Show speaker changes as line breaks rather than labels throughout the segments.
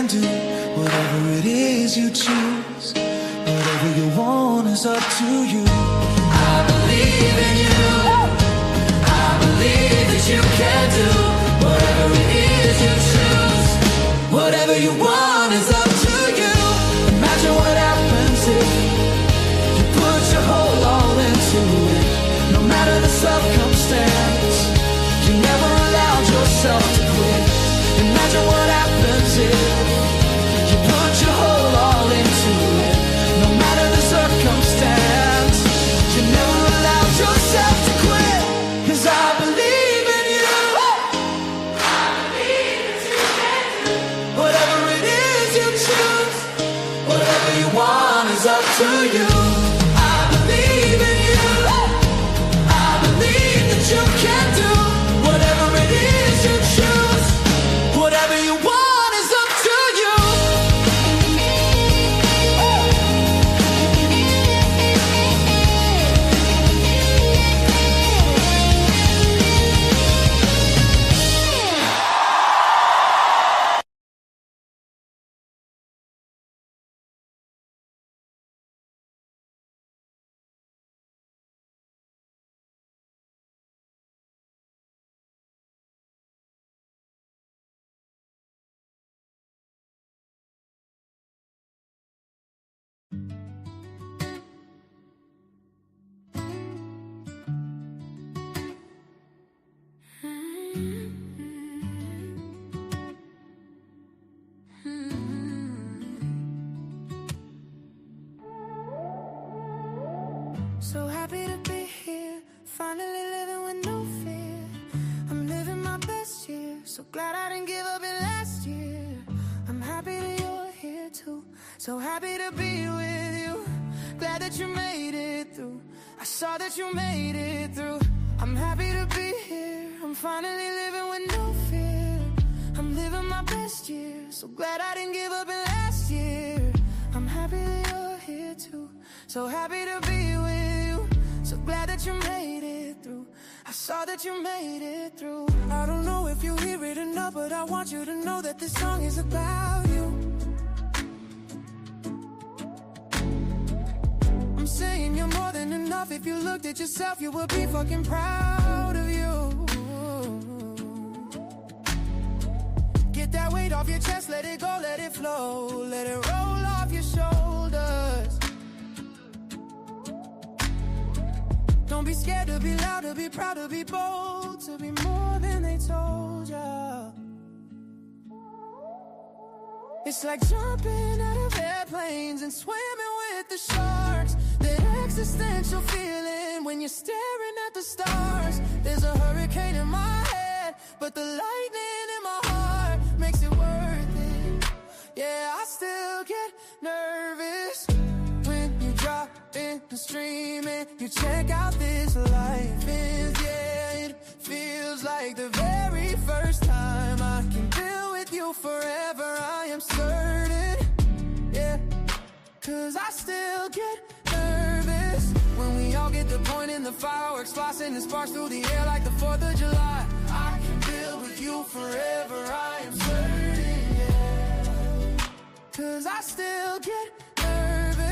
can do. Whatever it is you choose, whatever you want is up to you. I believe in you. I believe that you can do whatever it is you choose. Whatever you want is up to you. Imagine what happens if you put your whole all into it. No matter the circumstance, you never allowed yourself to quit. Imagine what happens if you put your whole all into it. No matter the circumstance, you never allowed yourself to quit. 'Cause I believe in you. I believe that you can do whatever it is you choose. Whatever you want is up to you. I believe in you. I believe that you can do whatever it is you choose. Whatever you want is up to you.
So happy to be here, finally living with no fear. I'm living my best year, so glad I didn't give up in last year. I'm happy that you're here too, so happy to be with you. Glad that you made it through, I saw that you made it through. I'm happy to be here, I'm finally living with no fear. I'm living my best year, so glad I didn't give up in last year. I'm happy that you're here too, so happy to be with you. So glad that you made it through, I saw that you made it through. I don't know if you hear it enough, but I want you to know that this song is about you. I'm saying you're more than enough. If you looked at yourself, you would be fucking proud of you. Get that weight off your chest, let it go, let it flow. Let it roll off your shoulders. Don't be scared to be loud, to be proud, to be bold, to be more than they told ya. It's like jumping out of airplanes and swimming with the sharks. That existential feeling when you're staring at the stars. There's a hurricane in my head, but the lightning in my heart makes it worth it. Yeah, I still get nervous when you drop in the stream and you check out this life is. Yeah, it feels like the very first time I can build with you forever. I am certain, yeah, 'cause I still get nervous when we all get the point in the fireworks, blasting the sparks through the air like the 4th of July. I can build with you forever, I am certain, yeah, 'cause I still get nervous.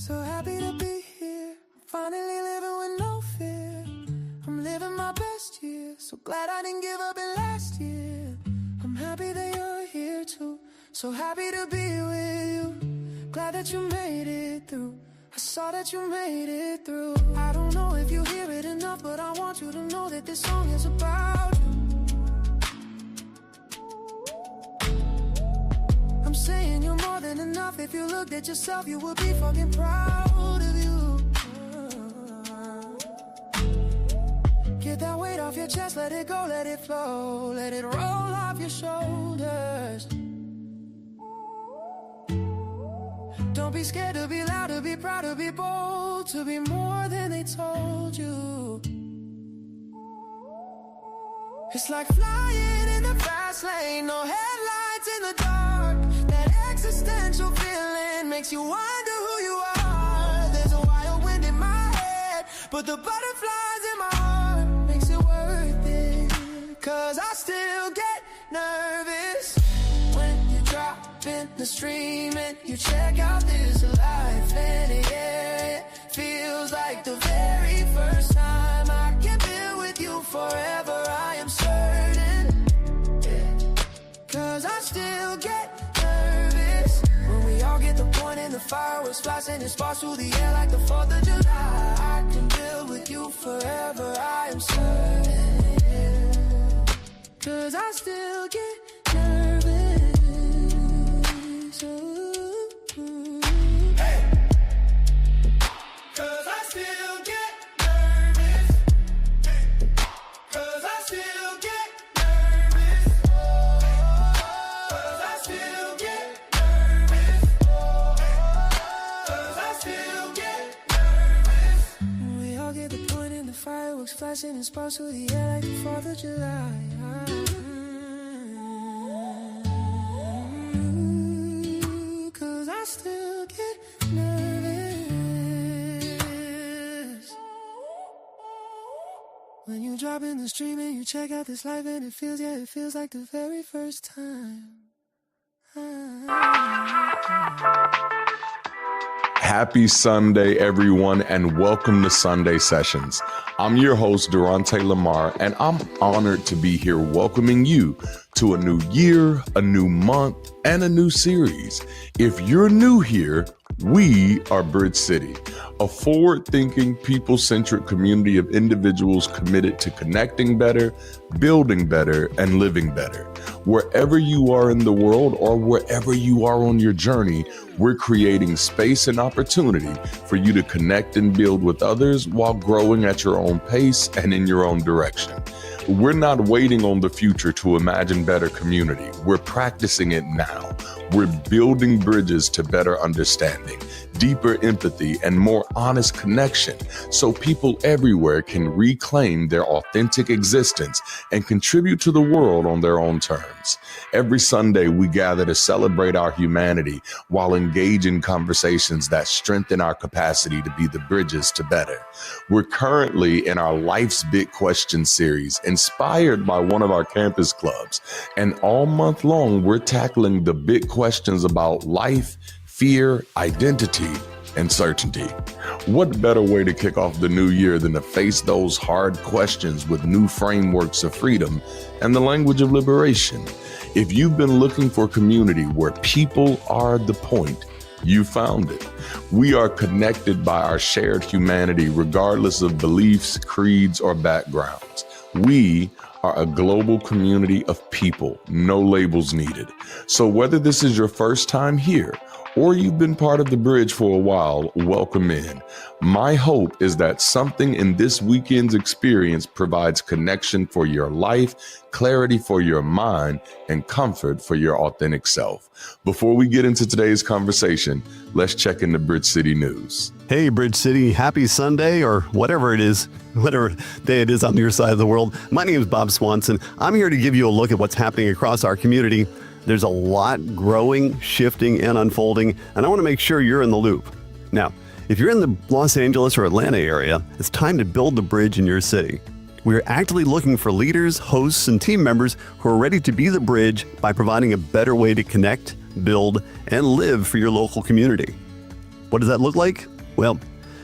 So happy to be here, finally living with no fear. I'm living my best year, so glad I didn't give up in last year. I'm happy that you're here too, so happy to be with you. Glad that you made it through, I saw that you made it through. I don't know if you hear it enough, but I want you to know that this song is about you. I'm saying you're more than enough. If you looked at yourself, you would be fucking proud of you. Get that weight off your chest, let it go, let it flow. Let it roll off your shoulders. Don't be scared to be loud, to be proud, to be bold, to be more than they told you. It's like flying in the fast lane, no headlights in the dark. That existential feeling makes you wonder who you are. There's a wild wind in my head, but the butterflies in my heart makes it worth it. 'cause I still get nervous when you drop in the stream and you check out this life. And yeah, it feels like the very first time I can build with you forever. I am certain, yeah, 'cause I still get nervous when we all get the point and the fireworks flashing and sparks through the air like the 4th of July. I can build with you forever, I am certain, yeah, 'cause I still get nervous. Ooh. Hey! 'Cause I still get nervous. Hey! 'Cause I still get nervous. 'Cause I still get nervous. 'Cause I still get nervous. We all get the point and the fireworks flashing and sparks through the air like the 4th of July. I still get nervous when you drop in the stream and you check out this life and it feels like the very first time.
Happy Sunday, everyone, and welcome to Sunday Sessions. I'm your host, Darante LaMar, and I'm honored to be here welcoming you to a new year, a new month, and a new series. If you're new here, we are Bridge City, a forward-thinking, people-centric community of individuals committed to connecting better, building better, and living better. Wherever you are in the world or wherever you are on your journey, we're creating space and opportunity for you to connect and build with others while growing at your own pace and in your own direction. We're not waiting on the future to imagine better community. We're practicing it now. We're building bridges to better understanding, deeper empathy, and more honest connection so people everywhere can reclaim their authentic existence and contribute to the world on their own terms. Every Sunday, we gather to celebrate our humanity while engaging conversations that strengthen our capacity to be the bridges to better. We're currently in our Life's Big Questions series, inspired by one of our campus clubs. And all month long, we're tackling the big questions about life, fear, identity, and certainty. What better way to kick off the new year than to face those hard questions with new frameworks of freedom and the language of liberation? If you've been looking for community where people are the point, you found it. We are connected by our shared humanity, regardless of beliefs, creeds, or backgrounds. We are a global community of people, no labels needed. So whether this is your first time here or you've been part of the bridge for a while, welcome in. My hope is that something in this weekend's experience provides connection for your life, clarity for your mind, and comfort for your authentic self. Before we get into today's conversation, let's check into Bridge City News.
Hey, Bridge City, happy Sunday, or whatever it is, whatever day it is on your side of the world. My name is Bob Swanson. I'm here to give you a look at what's happening across our community. There's a lot growing, shifting, and unfolding, and I want to make sure you're in the loop. Now, if you're in the Los Angeles or Atlanta area, it's time to build the bridge in your city. We are actively looking for leaders, hosts, and team members who are ready to be the bridge by providing a better way to connect, build, and live for your local community. What does that look like? Well,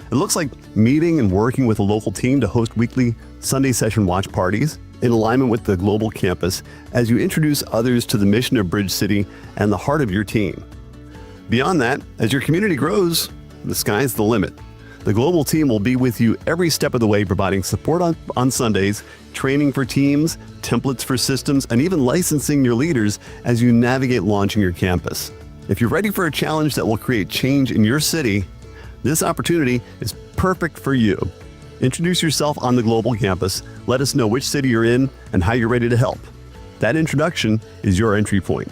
it looks like meeting and working with a local team to host weekly Sunday session watch parties in alignment with the global campus as you introduce others to the mission of Bridge City and the heart of your team. Beyond that, as your community grows, the sky's the limit. The global team will be with you every step of the way, providing support on Sundays, training for teams, templates for systems, and even licensing your leaders as you navigate launching your campus. If you're ready for a challenge that will create change in your city, this opportunity is perfect for you. Introduce yourself on the global campus, let us know which city you're in and how you're ready to help. That introduction is your entry point.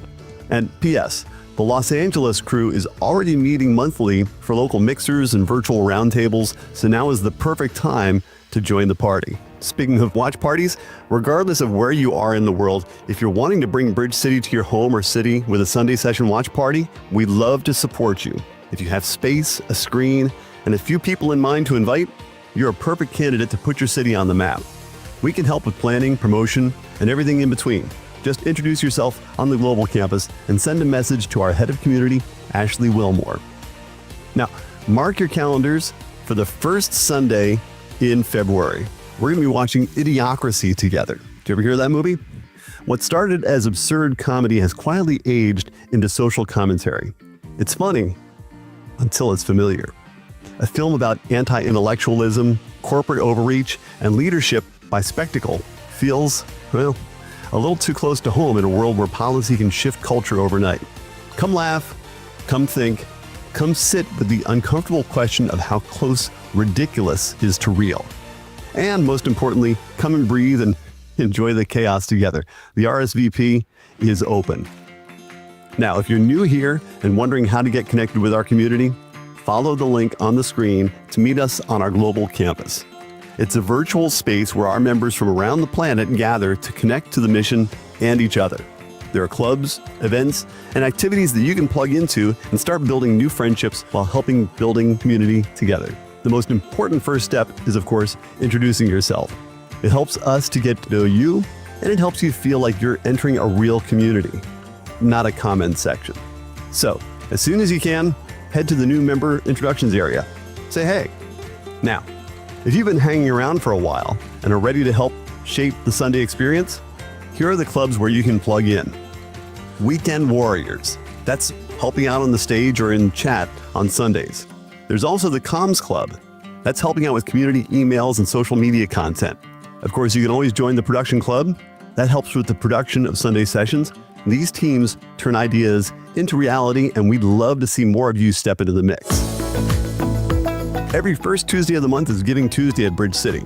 And P.S., the Los Angeles crew is already meeting monthly for local mixers and virtual roundtables, so now is the perfect time to join the party. Speaking of watch parties, regardless of where you are in the world, if you're wanting to bring Bridge City to your home or city with a Sunday session watch party, we'd love to support you. If you have space, a screen, and a few people in mind to invite, you're a perfect candidate to put your city on the map. We can help with planning, promotion, and everything in between. Just introduce yourself on the global campus and send a message to our head of community, Ashley Wilmore. Now, mark your calendars for the first Sunday in February. We're going to be watching Idiocracy together. Did you ever hear that movie? What started as absurd comedy has quietly aged into social commentary. It's funny until it's familiar. A film about anti-intellectualism, corporate overreach, and leadership by spectacle feels, well, a little too close to home in a world where policy can shift culture overnight. Come laugh, come think, come sit with the uncomfortable question of how close ridiculous is to real. And most importantly, come and breathe and enjoy the chaos together. The RSVP is open. Now, if you're new here and wondering how to get connected with our community, follow the link on the screen to meet us on our global campus. It's a virtual space where our members from around the planet gather to connect to the mission and each other. There are clubs, events, and activities that you can plug into and start building new friendships while helping building community together. The most important first step is, of course, introducing yourself. It helps us to get to know you, and it helps you feel like you're entering a real community, not a comment section. So, as soon as you can, head to the new member introductions area. Say hey. Now, if you've been hanging around for a while and are ready to help shape the Sunday experience, here are the clubs where you can plug in. Weekend Warriors. That's helping out on the stage or in chat on Sundays. There's also the Comms Club. That's helping out with community emails and social media content. Of course, you can always join the Production Club. That helps with the production of Sunday sessions. These teams turn ideas into reality, and we'd love to see more of you step into the mix. Every first Tuesday of the month is Giving Tuesday at Bridge City.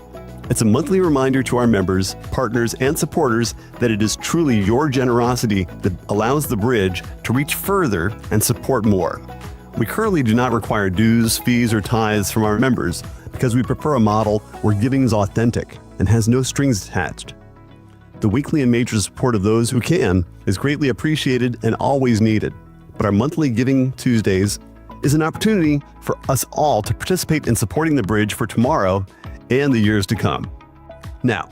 It's a monthly reminder to our members, partners, and supporters that it is truly your generosity that allows the Bridge to reach further and support more. We currently do not require dues, fees, or tithes from our members because we prefer a model where giving is authentic and has no strings attached. The weekly and major support of those who can is greatly appreciated and always needed. But our monthly Giving Tuesdays is an opportunity for us all to participate in supporting the Bridge for tomorrow and the years to come. Now,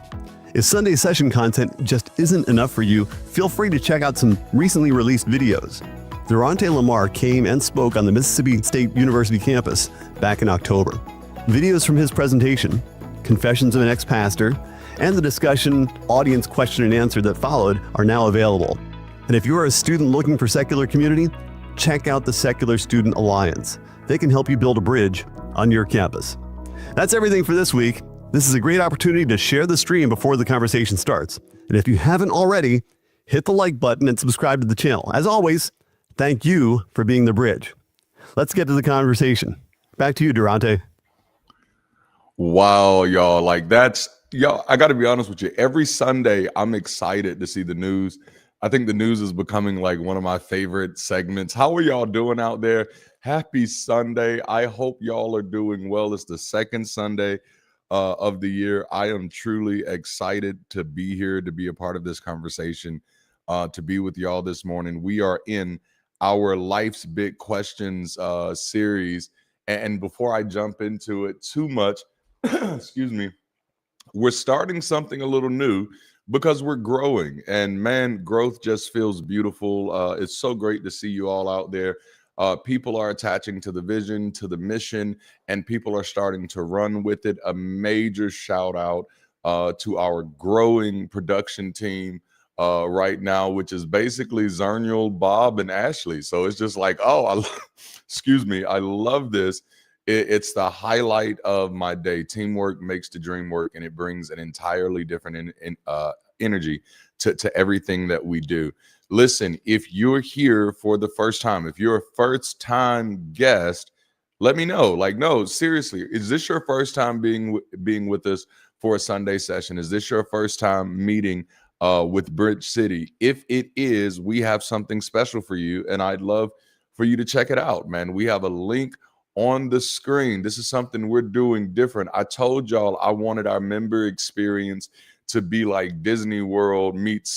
if Sunday session content just isn't enough for you, feel free to check out some recently released videos. Darante LaMar came and spoke on the Mississippi State University campus back in October. Videos from his presentation, Confessions of an Ex-Pastor, and the discussion audience question and answer that followed are now available. And if you're a student looking for secular community, check out the Secular Student Alliance. They can help you build a bridge on your campus. That's everything for this week. This is a great opportunity to share the stream before the conversation starts. And if you haven't already, hit the like button and subscribe to the channel. As always, thank you for being the bridge. Let's get to the conversation. Back to you, Darante.
Wow, y'all. Y'all, I got to be honest with you. Every Sunday, I'm excited to see the news. I think the news is becoming like one of my favorite segments. How are y'all doing out there? Happy Sunday. I hope y'all are doing well. It's the second Sunday of the year. I am truly excited to be here, to be a part of this conversation, to be with y'all this morning. We are in our Life's Big Questions series. And before I jump into it too much, excuse me, we're starting something a little new because we're growing, and man, growth just feels beautiful. It's so great to see you all out there. People are attaching to the vision, to the mission, and people are starting to run with it. A major shout out to our growing production team right now, which is basically Zernial, Bob, and Ashley. So it's just like, excuse me, I love this. It's the highlight of my day. Teamwork makes the dream work, and it brings an entirely different energy to everything that we do. Listen, if you're here for the first time, if you're a first-time guest, let me know. No, seriously, is this your first time being with us for a Sunday session? Is this your first time meeting with Bridge City? If it is, we have something special for you, and I'd love for you to check it out, man. We have a link on the screen. This is something we're doing different. I told y'all I wanted our member experience to be like Disney World meets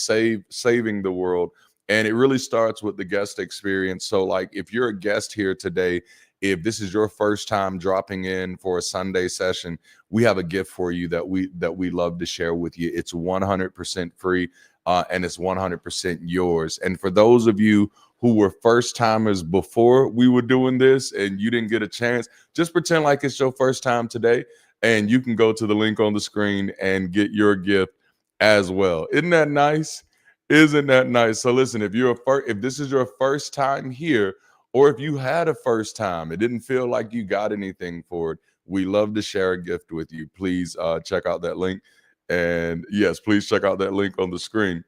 saving the world. And it really starts with the guest experience. So if you're a guest here today If this is your first time dropping in for a Sunday session, we have a gift for you that we love to share with you. It's 100% free, and it's 100% yours. And for those of you who were first timers before we were doing this and you didn't get a chance, just pretend like it's your first time today, and you can go to the link on the screen and get your gift as well. Isn't that nice? Isn't that nice? So listen, if this is your first time here, or if you had a first time, it didn't feel like you got anything for it, we love to share a gift with you. Please check out that link. And yes, please check out that link on the screen,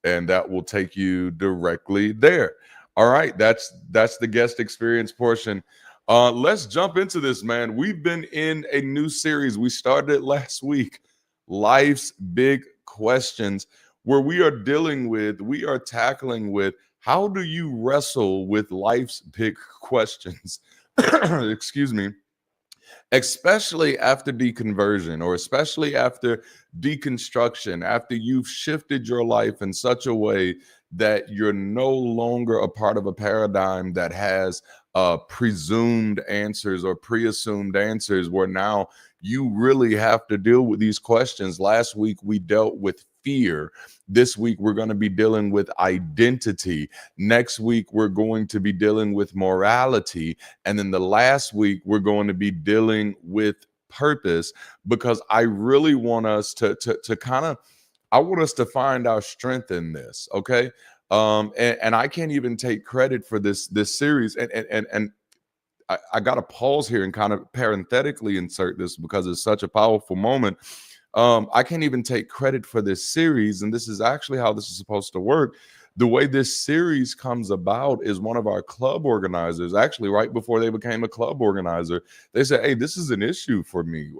and that will take you directly there. All right, that's the guest experience portion. Let's jump into this, man. We've been in a new series. We started it last week, Life's Big Questions, where we are tackling with how do you wrestle with life's big questions? Excuse me. Especially after deconversion, or especially after deconstruction, after you've shifted your life in such a way that you're no longer a part of a paradigm that has presumed answers or pre-assumed answers, where now you really have to deal with these questions. Last week we dealt with fear. This week we're going to be dealing with identity. Next week we're going to be dealing with morality. And then the last week we're going to be dealing with purpose, because I really want us to kind of, I want us to find our strength in this. Okay. And I can't even take credit for this series. And I got to pause here and kind of parenthetically insert this because it's such a powerful moment. I can't even take credit for this series, and this is actually how this is supposed to work. The way this series comes about is one of our club organizers, actually right before they became a club organizer, they said, hey, this is an issue for me.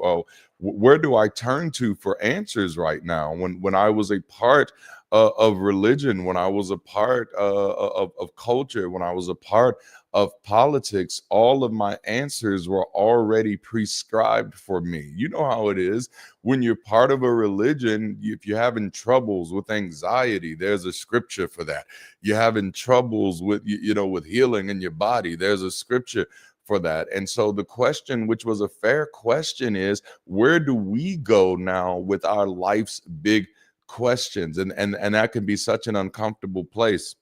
Where do I turn to for answers right now? When I was a part of religion, when I was a part of culture, when I was a part of politics, all of my answers were already prescribed for me. You know how it is when you're part of a religion. If you're having troubles with anxiety, there's a scripture for that. You're having troubles with, with healing in your body, there's a scripture for that. And so the question, which was a fair question, is where do we go now with our life's big questions? And that can be such an uncomfortable place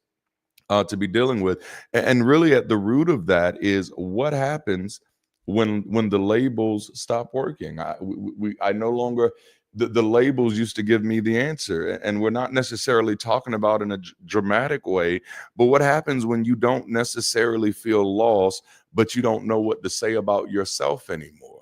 to be dealing with. And really at the root of that is what happens when the labels stop working. I no longer, the labels used to give me the answer, and we're not necessarily talking about in a dramatic way, but what happens when you don't necessarily feel lost, but you don't know what to say about yourself anymore?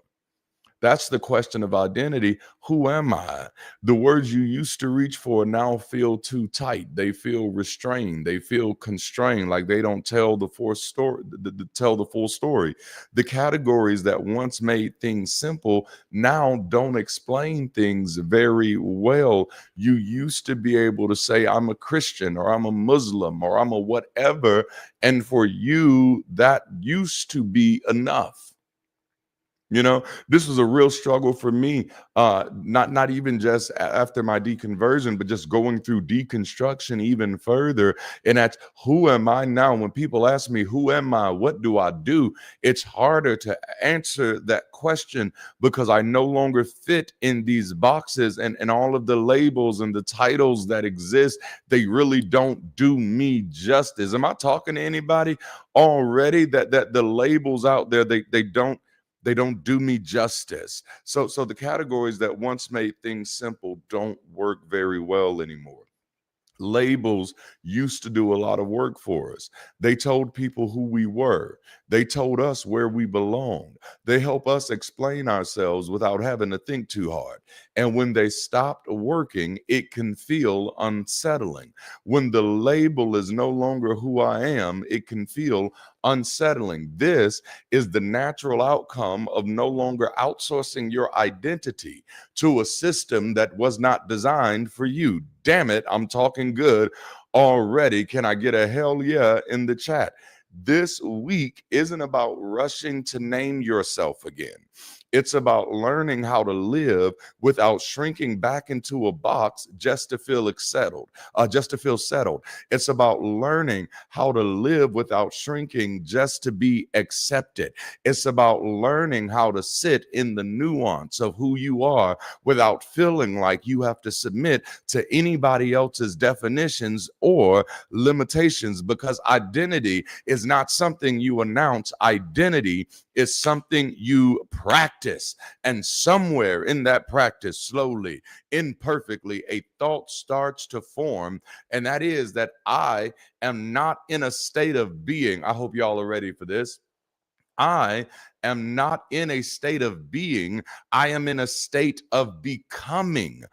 That's the question of identity. Who am I? The words you used to reach for now feel too tight. They feel restrained. They feel constrained, like they don't tell the full story. Tell the full story. The categories that once made things simple now don't explain things very well. You used to be able to say, I'm a Christian, or I'm a Muslim, or I'm a whatever. And for you, that used to be enough. This was a real struggle for me, not even just after my deconversion, but just going through deconstruction even further. And that's, who am I now? When people ask me, who am I? What do I do? It's harder to answer that question because I no longer fit in these boxes, and all of the labels and the titles that exist, they really don't do me justice. Am I talking to anybody already that the labels out there, they don't do me justice. So the categories that once made things simple don't work very well anymore. Labels used to do a lot of work for us. They told people who we were. They told us where we belonged. They help us explain ourselves without having to think too hard. And when they stopped working, it can feel unsettling. When the label is no longer who I am, it can feel unsettling. This is the natural outcome of no longer outsourcing your identity to a system that was not designed for you. Damn it, I'm talking good already. Can I get a hell yeah in the chat? This week isn't about rushing to name yourself again. It's about learning how to live without shrinking back into a box just to feel settled. It's about learning how to live without shrinking just to be accepted. It's about learning how to sit in the nuance of who you are without feeling like you have to submit to anybody else's definitions or limitations, because identity is not something you announce. Identity is something you practice. And somewhere in that practice, slowly, imperfectly, a thought starts to form. And that is that I am not in a state of being. I hope y'all are ready for this. I am not in a state of being. I am in a state of becoming.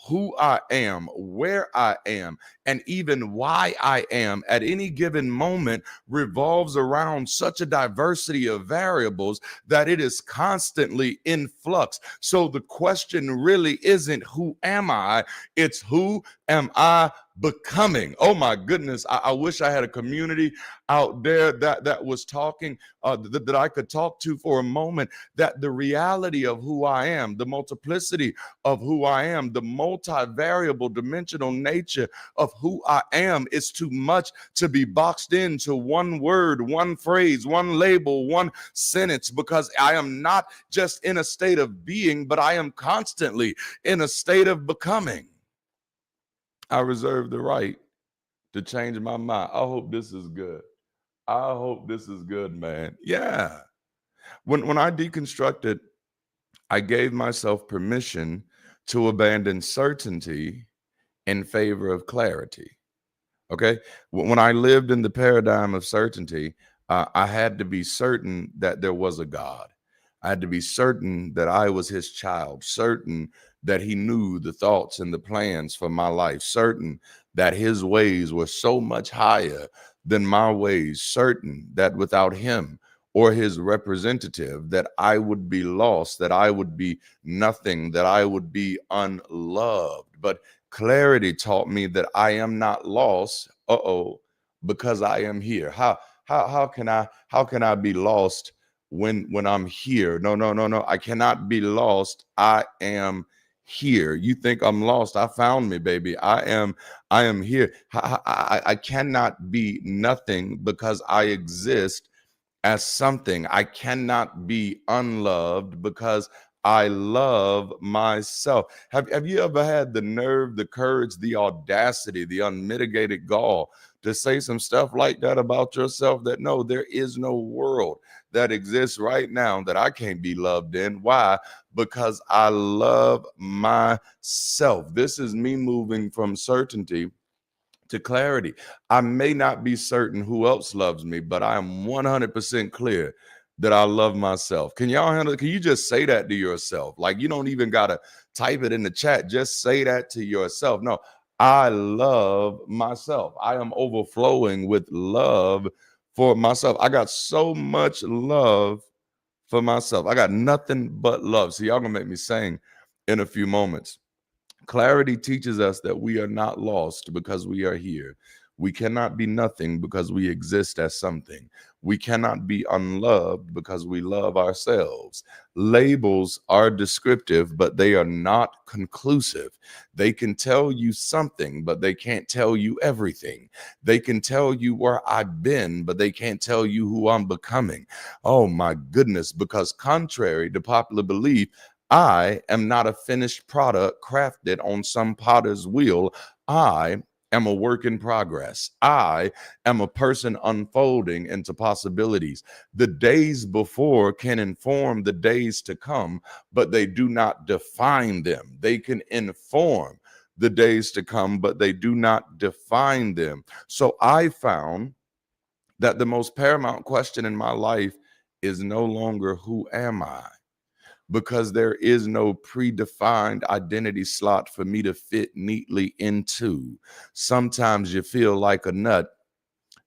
Who I am, where I am, and even why I am at any given moment revolves around such a diversity of variables that it is constantly in flux. So the question really isn't who am I, it's who am I becoming. Oh my goodness, I wish I had a community out there that was talking, that I could talk to for a moment, that the reality of who I am, the multiplicity of who I am, the multivariable dimensional nature of who I am is too much to be boxed into one word, one phrase, one label, one sentence, because I am not just in a state of being, but I am constantly in a state of becoming. I reserve the right to change my mind. I hope this is good. I hope this is good, man. Yeah. When I deconstructed, I gave myself permission to abandon certainty in favor of clarity. Okay. When I lived in the paradigm of certainty, I had to be certain that there was a God. I had to be certain that I was his child, certain that he knew the thoughts and the plans for my life, certain that his ways were so much higher than my ways, certain that without him or his representative, that I would be lost, that I would be nothing, that I would be unloved. But clarity taught me that I am not lost, because I am here. How can I be lost when I'm here? No. I cannot be lost. I am here. You think I'm lost? I found me, baby. I am here. I cannot be nothing because I exist as something. I cannot be unloved because I love myself. Have you ever had the nerve, the courage, the audacity, the unmitigated gall to say some stuff like that about yourself? That no, there is no world that exists right now that I can't be loved in. Why? Because I love myself. This is me moving from certainty to clarity. I may not be certain who else loves me, but I am 100% clear that I love myself. Can y'all handle it? Can you just say that to yourself? Like, you don't even got to type it in the chat. Just say that to yourself. No, I love myself. I am overflowing with love for myself. I got so much love for myself. I got nothing but love. So y'all gonna make me sing in a few moments. Clarity teaches us that we are not lost because we are here. We cannot be nothing because we exist as something. We cannot be unloved because we love ourselves. Labels are descriptive, but they are not conclusive. They can tell you something, but they can't tell you everything. They can tell you where I've been, but they can't tell you who I'm becoming. Oh my goodness, because contrary to popular belief, I am not a finished product crafted on some potter's wheel. I am a work in progress. I am a person unfolding into possibilities. The days before can inform the days to come, but they do not define them. They can inform the days to come, but they do not define them. So I found that the most paramount question in my life is no longer who am I? Because there is no predefined identity slot for me to fit neatly into. Sometimes you feel like a nut,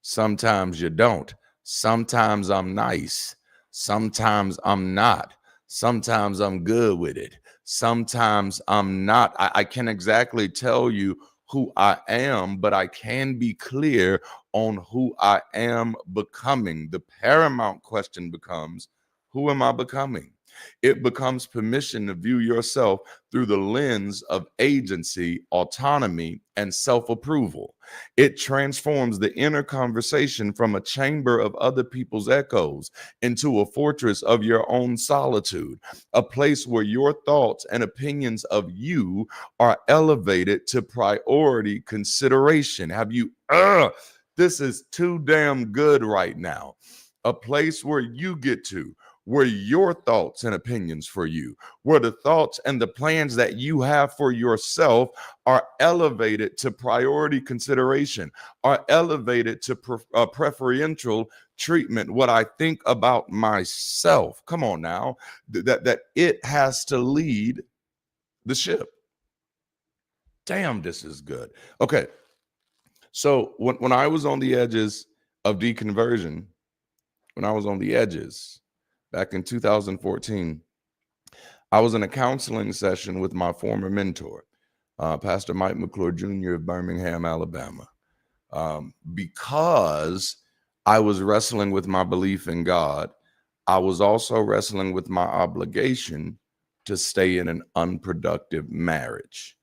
sometimes you don't. Sometimes I'm nice, sometimes I'm not. Sometimes I'm good with it, sometimes I'm not. I can't exactly tell you who I am, but I can be clear on who I am becoming. The paramount question becomes, who am I becoming? It becomes permission to view yourself through the lens of agency, autonomy, and self-approval. It transforms the inner conversation from a chamber of other people's echoes into a fortress of your own solitude, a place where your thoughts and opinions of you are elevated to priority consideration. Have you, this is too damn good right now. A place where you get to, where your thoughts and opinions for you, where the thoughts and the plans that you have for yourself are elevated to priority consideration, are elevated to preferential treatment. What I think about myself, come on now, that it has to lead the ship. Damn, this is good. Okay, so when I was on the edges of deconversion, when I was on the edges, back in 2014, I was in a counseling session with my former mentor, Pastor Mike McClure Jr. of Birmingham, Alabama, because I was wrestling with my belief in God. I was also wrestling with my obligation to stay in an unproductive marriage.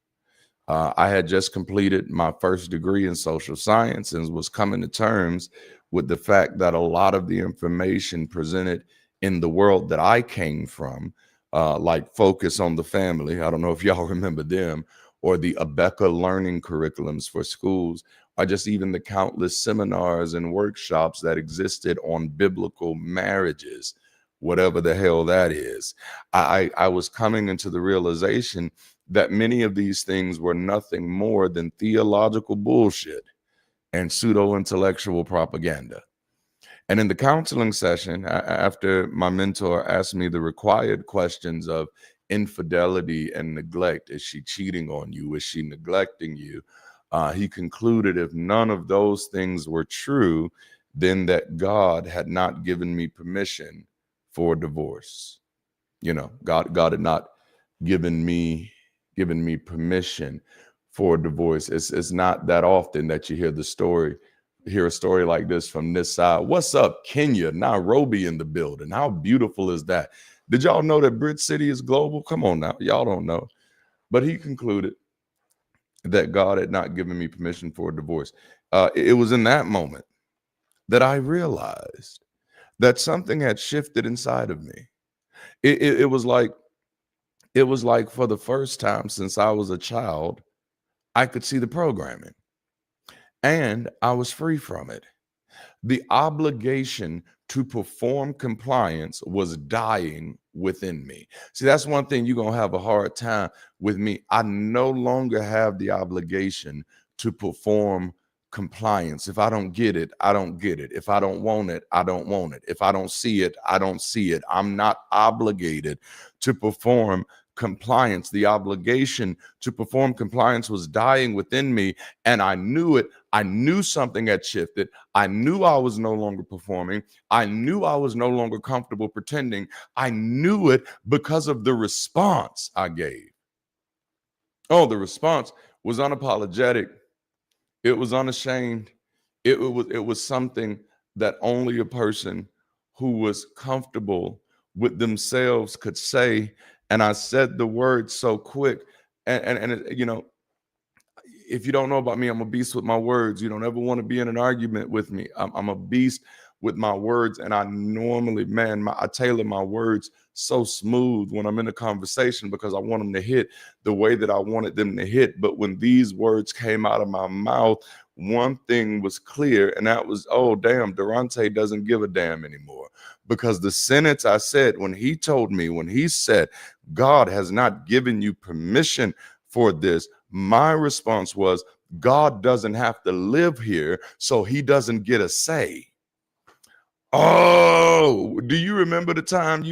I had just completed my first degree in social science and was coming to terms with the fact that a lot of the information presented in the world that I came from, like Focus on the Family, I don't know if y'all remember them, or the Abeka learning curriculums for schools, or just even the countless seminars and workshops that existed on biblical marriages, whatever the hell that is. I was coming into the realization that many of these things were nothing more than theological bullshit and pseudo-intellectual propaganda. And in the counseling session, after my mentor asked me the required questions of infidelity and neglect, is she cheating on you? Is she neglecting you? He concluded if none of those things were true, then that God had not given me permission for divorce. You know, God had not given me permission for divorce. It's not that often that you hear a story like this from this side. What's up, Kenya, Nairobi in the building? How beautiful is that? Did y'all know that Brit City is global? Come on now, y'all don't know. But he concluded that God had not given me permission for a divorce. It was in that moment that I realized that something had shifted inside of me. It was like for the first time since I was a child, I could see the programming and I was free from it. The obligation to perform compliance was dying within me. See, that's one thing you're going to have a hard time with me. I no longer have the obligation to perform compliance. If I don't get it, I don't get it. If I don't want it, I don't want it. If I don't see it, I don't see it. I'm not obligated to perform compliance. The obligation to perform compliance was dying within me, and I knew it. I knew something had shifted. I knew I was no longer performing. I knew I was no longer comfortable pretending. I knew it because of the response I gave. Oh, the response was unapologetic. It was unashamed. It was something that only a person who was comfortable with themselves could say. And I said the word so quick. And you know, if you don't know about me, I'm a beast with my words. You don't ever want to be in an argument with me. I'm a beast with my words. And I normally, I tailor my words so smooth when I'm in a conversation because I want them to hit the way that I wanted them to hit. But when these words came out of my mouth, one thing was clear, and that was, oh, damn, Darante doesn't give a damn anymore. Because the sentence I said, when he said, God has not given you permission for this, my response was, God doesn't have to live here, so he doesn't get a say. Oh, do you remember the time do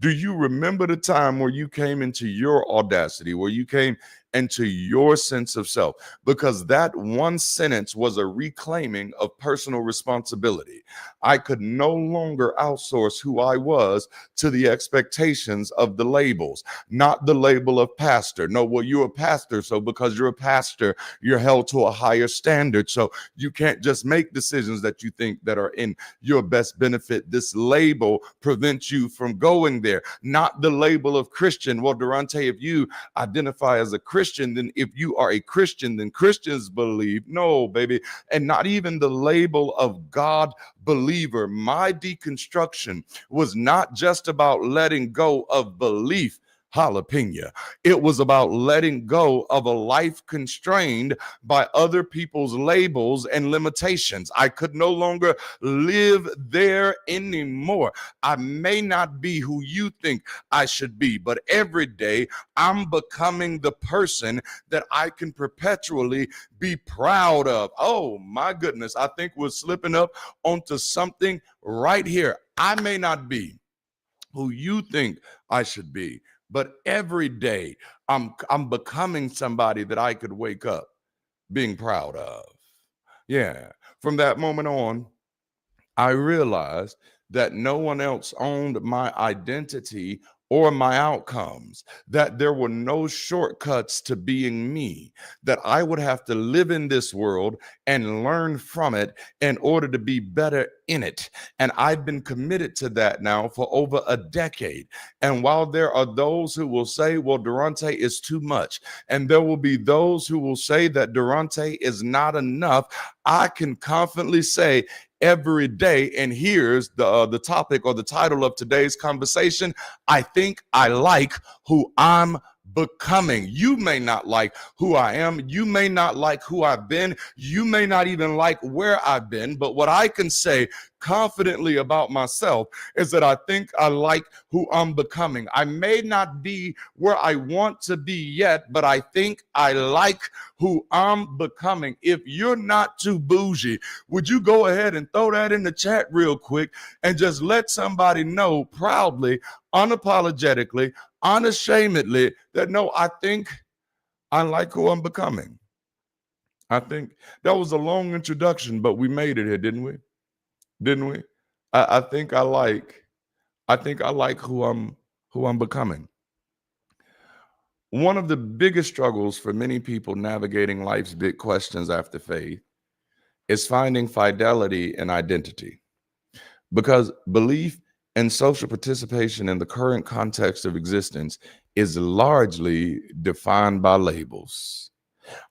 you remember the time where you came into your audacity, where you came and to your sense of self, because that one sentence was a reclaiming of personal responsibility. I could no longer outsource who I was to the expectations of the labels, not the label of pastor. No, well, you're a pastor, so because you're a pastor, you're held to a higher standard. So you can't just make decisions that you think that are in your best benefit. This label prevents you from going there, not the label of Christian. Well, Darante, if you identify as a Christian, then if you are a Christian, then Christians believe. No, baby. And not even the label of God believer. My deconstruction was not just about letting go of belief. Jalapeno. It was about letting go of a life constrained by other people's labels and limitations. I could no longer live there anymore. I may not be who you think I should be, but every day I'm becoming the person that I can perpetually be proud of. Oh my goodness, I think we're slipping up onto something right here. I may not be who you think I should be, but every day I'm becoming somebody that I could wake up being proud of. Yeah. From that moment on, I realized that no one else owned my identity or my outcomes, that there were no shortcuts to being me, that I would have to live in this world and learn from it in order to be better in it. And I've been committed to that now for over a decade. And while there are those who will say, well, Darante is too much, and there will be those who will say that Darante is not enough, I can confidently say every day, and here's the topic or the title of today's conversation: I think I like who I'm becoming. You may not like who I am. You may not like who I've been. You may not even like where I've been. But what I can say confidently about myself is that I think I like who I'm becoming. I may not be where I want to be yet, but I think I like who I'm becoming. If you're not too bougie, would you go ahead and throw that in the chat real quick and just let somebody know proudly, unapologetically, unashamedly that no, I think I like who I'm becoming. I think that was a long introduction, but we made it here, didn't we? Didn't we? I think I like who I'm becoming. One of the biggest struggles for many people navigating life's big questions after faith is finding fidelity and identity, because belief and social participation in the current context of existence is largely defined by labels.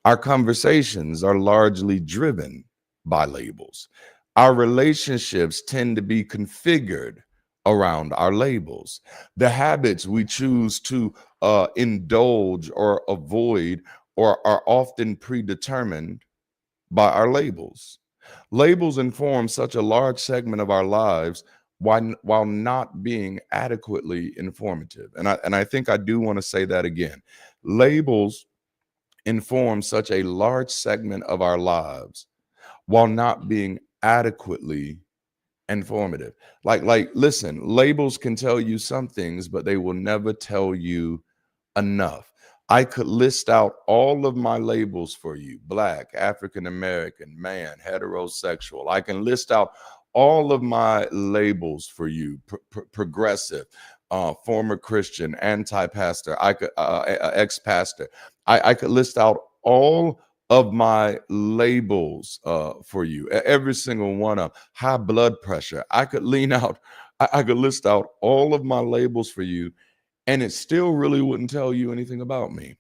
Our conversations are largely driven by labels. Our relationships tend to be configured around our labels. The habits we choose to indulge or avoid or are often predetermined by our labels. Labels inform such a large segment of our lives while not being adequately informative. And I think I do want to say that again. Labels inform such a large segment of our lives while not being adequately informative. Like listen, labels can tell you some things, but they will never tell you enough. I could list out all of my labels for you: Black, African American, man, heterosexual. I can list out all of my labels for you: progressive, former Christian, anti-pastor, I could ex-pastor. I could list out all of my labels for you, every single one of high blood pressure. I could I could list out all of my labels for you, and it still really wouldn't tell you anything about me.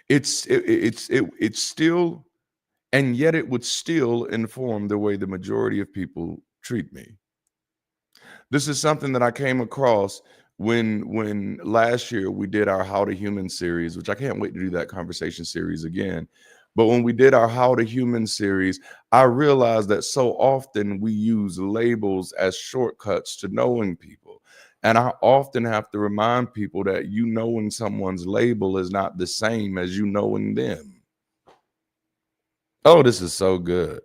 It's still, and yet it would still inform the way the majority of people treat me. This is something that I came across when last year we did our How to Human series, which I can't wait to do that conversation series again. But when we did our How to Human series, I realized that so often we use labels as shortcuts to knowing people. And I often have to remind people that you knowing someone's label is not the same as you knowing them. Oh, this is so good.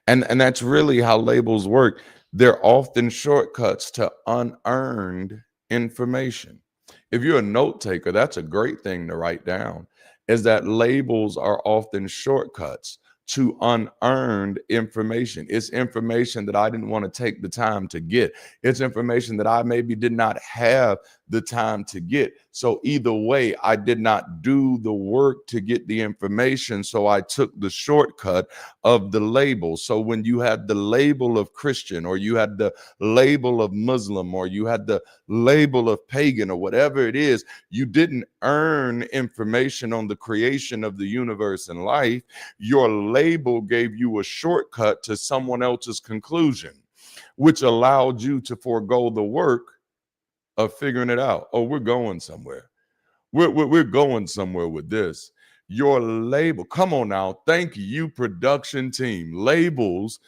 And that's really how labels work. They're often shortcuts to unearned information. if you're a note taker, that's a great thing to write down, is that labels are often shortcuts to unearned information. It's information that I didn't want to take the time to get. It's information that I maybe did not have the time to get. So either way, I did not do the work to get the information. So I took the shortcut of the label. So when you had the label of Christian, or you had the label of Muslim, or you had the label of pagan, or whatever it is, you didn't earn information on the creation of the universe and life. Your label gave you a shortcut to someone else's conclusion, which allowed you to forego the work of figuring it out. Oh, we're going somewhere. We're going somewhere with this. Your label, come on now. Thank you, production team. Labels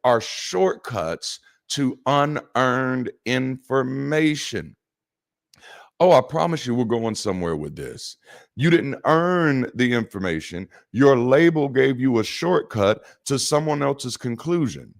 are shortcuts to unearned information. Oh, I promise you, we're going somewhere with this. You didn't earn the information. Your label gave you a shortcut to someone else's conclusion.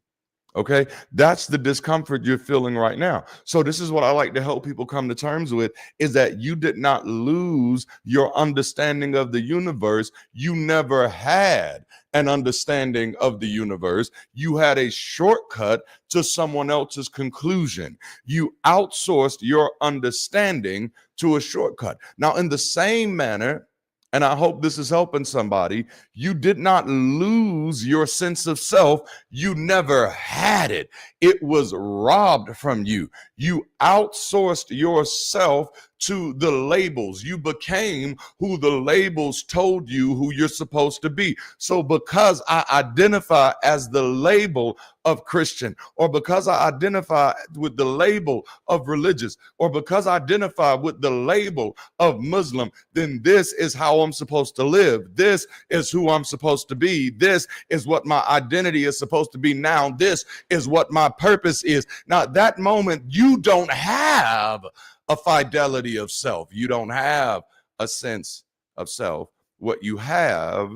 Okay, that's the discomfort you're feeling right now. So this is what I like to help people come to terms with, is that you did not lose your understanding of the universe. You never had an understanding of the universe. You had a shortcut to someone else's conclusion. You outsourced your understanding to a shortcut. Now, in the same manner, and I hope this is helping somebody, you did not lose your sense of self. You never had it. It was robbed from you. You outsourced yourself to the labels. You became who the labels told you who you're supposed to be. So because I identify as the label of Christian, or because I identify with the label of religious, or because I identify with the label of Muslim, then this is how I'm supposed to live. This is who I'm supposed to be. This is what my identity is supposed to be now. This is what my purpose is. Now, at that moment, you don't have a fidelity of self. You don't have a sense of self. What you have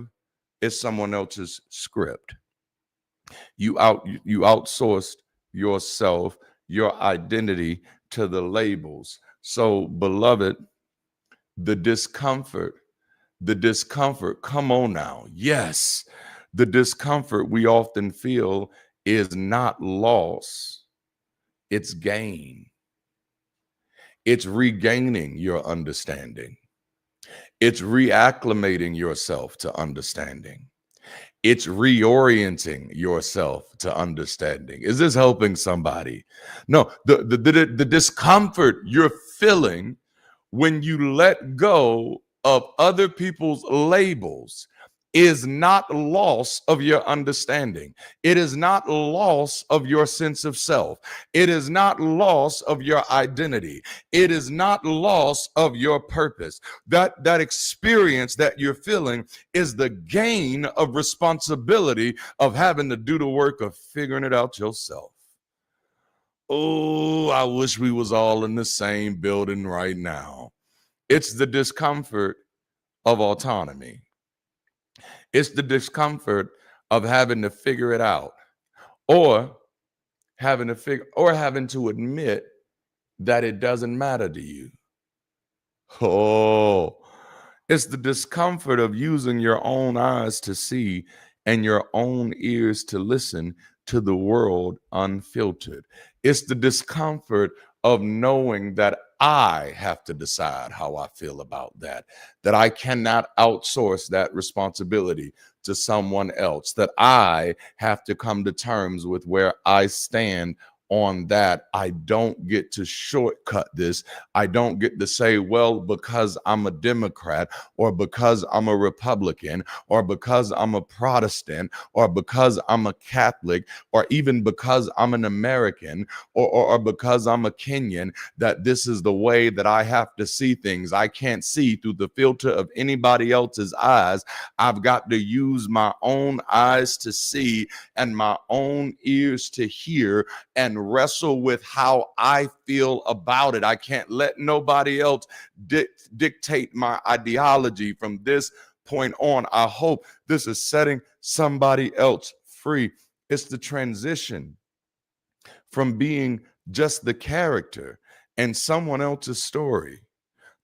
is someone else's script. You outsourced yourself, your identity, to the labels. So, beloved, the discomfort, come on now. Yes, the discomfort we often feel is not loss, it's gain. It's regaining your understanding. It's reacclimating yourself to understanding. It's reorienting yourself to understanding. Is this helping somebody? No, the discomfort you're feeling when you let go of other people's labels is not loss of your understanding. It is not loss of your sense of self. It is not loss of your identity. It is not loss of your purpose. That experience that you're feeling is the gain of responsibility of having to do the work of figuring it out yourself. Oh, I wish we was all in the same building right now. It's the discomfort of autonomy. It's the discomfort of having to figure it out, or having to admit that it doesn't matter to you. Oh, it's the discomfort of using your own eyes to see and your own ears to listen to the world unfiltered. It's the discomfort of knowing that I have to decide how I feel about that I cannot outsource that responsibility to someone else, that I have to come to terms with where I stand on that. I don't get to shortcut this. I don't get to say, well, because I'm a Democrat, or because I'm a Republican, or because I'm a Protestant, or because I'm a Catholic, or even because I'm an American, or because I'm a Kenyan, that this is the way that I have to see things. I can't see through the filter of anybody else's eyes. I've got to use my own eyes to see and my own ears to hear, and wrestle with how I feel about it. I can't let nobody else dictate my ideology from this point on. I hope this is setting somebody else free. It's the transition from being just the character and someone else's story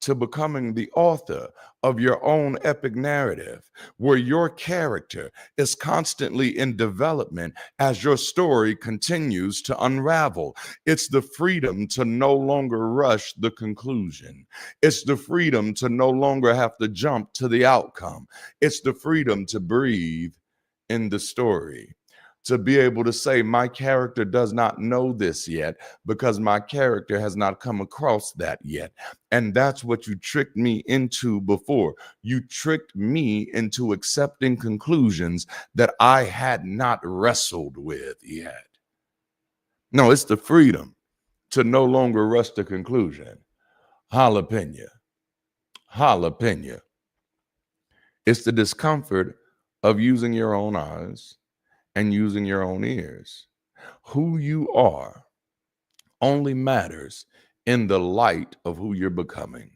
to becoming the author of your own epic narrative, where your character is constantly in development as your story continues to unravel. It's the freedom to no longer rush the conclusion. It's the freedom to no longer have to jump to the outcome. It's the freedom to breathe in the story. To be able to say, my character does not know this yet because my character has not come across that yet. And that's what you tricked me into before. You tricked me into accepting conclusions that I had not wrestled with yet. No, it's the freedom to no longer rush the conclusion. Jalapeno. Jalapeno. It's the discomfort of using your own eyes and using your own ears. Who you are only matters in the light of who you're becoming.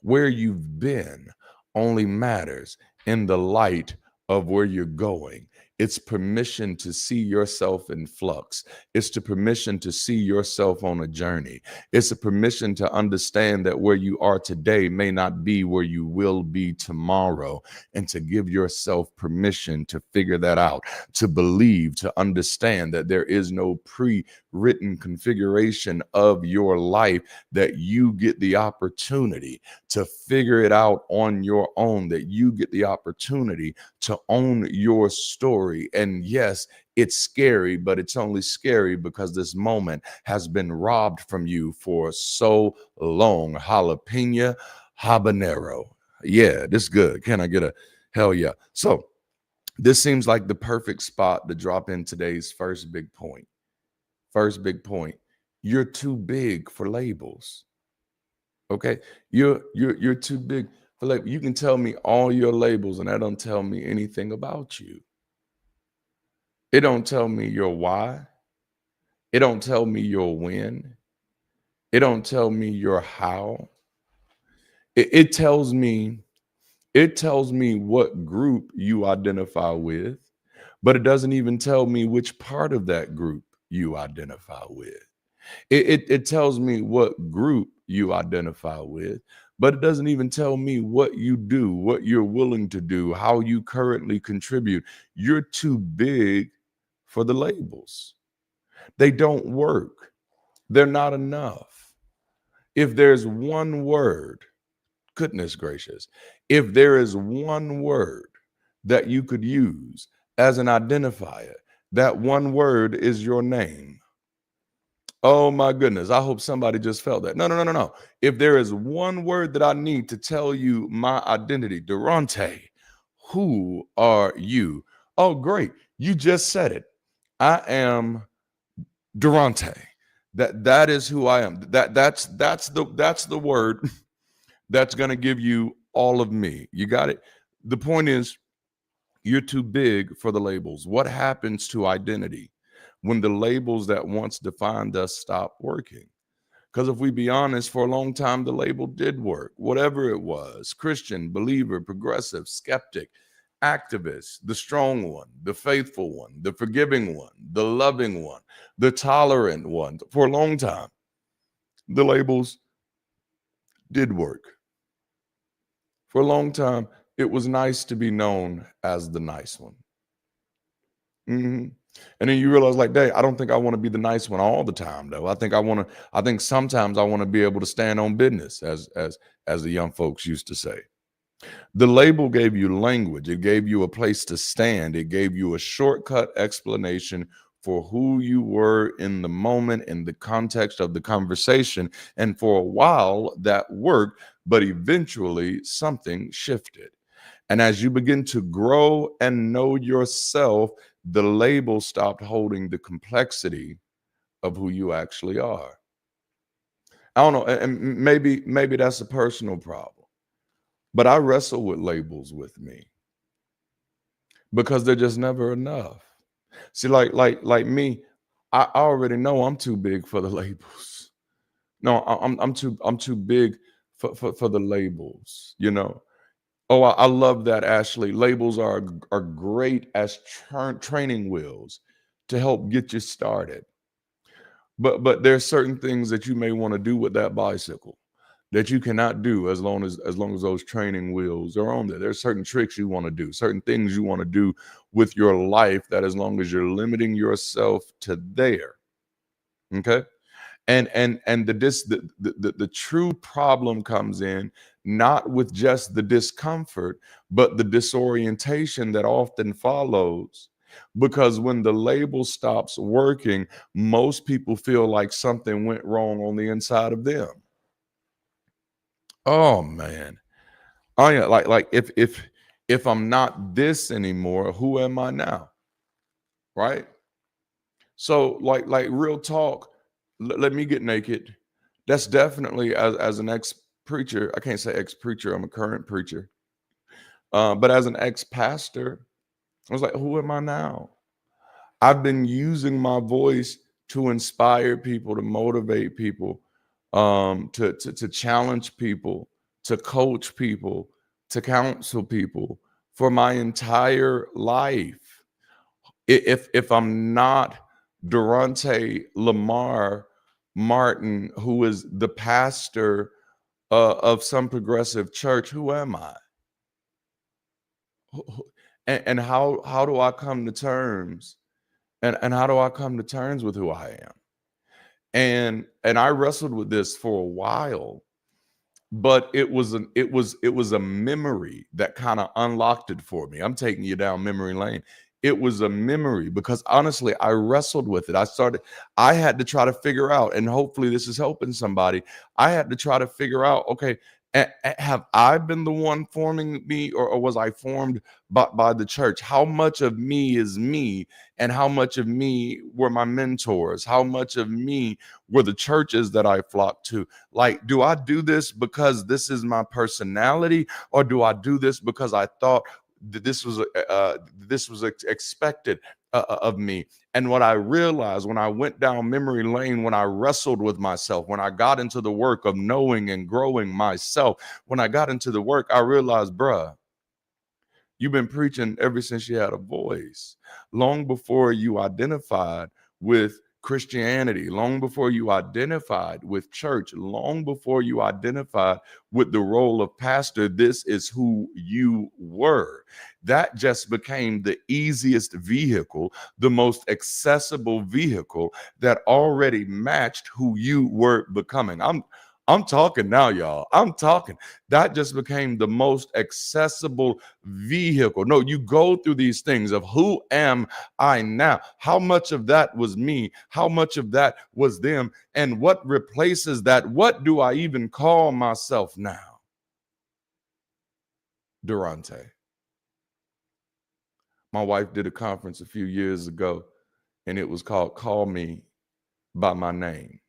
Where you've been only matters in the light of where you're going. It's permission to see yourself in flux. It's the permission to see yourself on a journey. It's a permission to understand that where you are today may not be where you will be tomorrow, and to give yourself permission to figure that out, to believe, to understand that there is no pre-written configuration of your life, that you get the opportunity to figure it out on your own, that you get the opportunity to own your story. And yes, it's scary, but it's only scary because this moment has been robbed from you for so long. Jalapeno, habanero. Yeah, this is good. Can I get a hell yeah? So this seems like the perfect spot to drop in today's first big point. First big point. You're too big for labels. Okay, you're too big for labels. You can tell me all your labels, and that don't tell me anything about you. It don't tell me your why. It don't tell me your when. It don't tell me your how. It tells me what group you identify with, but it doesn't even tell me which part of that group you identify with. It tells me what group you identify with, but it doesn't even tell me what you do, what you're willing to do, how you currently contribute. You're too big for the labels. They don't work. They're not enough. If there's one word, goodness gracious, if there is one word that you could use as an identifier, that one word is your name. Oh my goodness. I hope somebody just felt that. No. If there is one word that I need to tell you my identity, Darante, who are you? Oh, great. You just said it. I am Darante. That is who I am. That's the word that's going to give you all of me. You got it? The point is, you're too big for the labels. What happens to identity when the labels that once defined us stop working? Because if we be honest, for a long time, the label did work. Whatever it was, Christian, believer, progressive, skeptic, activist, the strong one, the faithful one, the forgiving one, the loving one, the tolerant one. For a long time, the labels did work. For a long time, it was nice to be known as the nice one. And then you realize, like, dang, I don't think I want to be the nice one all the time, though. I think sometimes I want to be able to stand on business, as the young folks used to say. The label gave you language. It gave you a place to stand. It gave you a shortcut explanation for who you were in the moment, in the context of the conversation. And for a while that worked, but eventually something shifted. And as you begin to grow and know yourself, the label stopped holding the complexity of who you actually are. I don't know, and maybe that's a personal problem, but I wrestle with labels with me because they're just never enough. See, like me, I already know I'm too big for the labels. No, I'm too big for the labels, you know. Oh, I love that, Ashley. Labels are great as training wheels to help get you started. But there's certain things that you may want to do with that bicycle. that you cannot do as long as those training wheels are on there. There's certain tricks you want to do, certain things you want to do with your life, that as long as you're limiting yourself to there. Okay. And the true problem comes in not with just the discomfort, but the disorientation that often follows. Because when the label stops working, most people feel like something went wrong on the inside of them. Oh man. Oh yeah, like if I'm not this anymore, who am I now? Right? So like real talk, let me get naked. That's definitely, as an ex-preacher, I can't say ex-preacher, I'm a current preacher. But as an ex-pastor, I was like, who am I now? I've been using my voice to inspire people, to motivate people, to challenge people, to coach people, to counsel people for my entire life. If I'm not Darante LaMar Martin, who is the pastor of some progressive church, who am I? And how do I come to terms? And how do I come to terms with who I am? And I wrestled with this for a while, but it was a memory that kind of unlocked it for me. I'm taking you down memory lane. It was a memory because honestly, I wrestled with it. I had to try to figure out, and hopefully this is helping somebody. I had to try to figure out, okay, have I been the one forming me, or was I formed by the church? How much of me is me, and how much of me were my mentors? How much of me were the churches that I flocked to? Like, do I do this because this is my personality, or do I do this because I thought that this was expected of me? And what I realized when I went down memory lane, when I wrestled with myself, when I got into the work of knowing and growing myself, when I got into the work, I realized, bruh, you've been preaching ever since you had a voice, long before you identified with Christianity, long before you identified with church, long before you identified with the role of pastor. This is who you were. That just became the easiest vehicle, the most accessible vehicle that already matched who you were becoming. I'm talking now, y'all. I'm talking. That just became the most accessible vehicle. No, you go through these things of who am I now? How much of that was me? How much of that was them? And what replaces that? What do I even call myself now? Darante. My wife did a conference a few years ago, and it was called Call Me by My Name.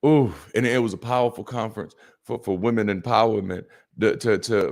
Ooh, and it was a powerful conference for women empowerment,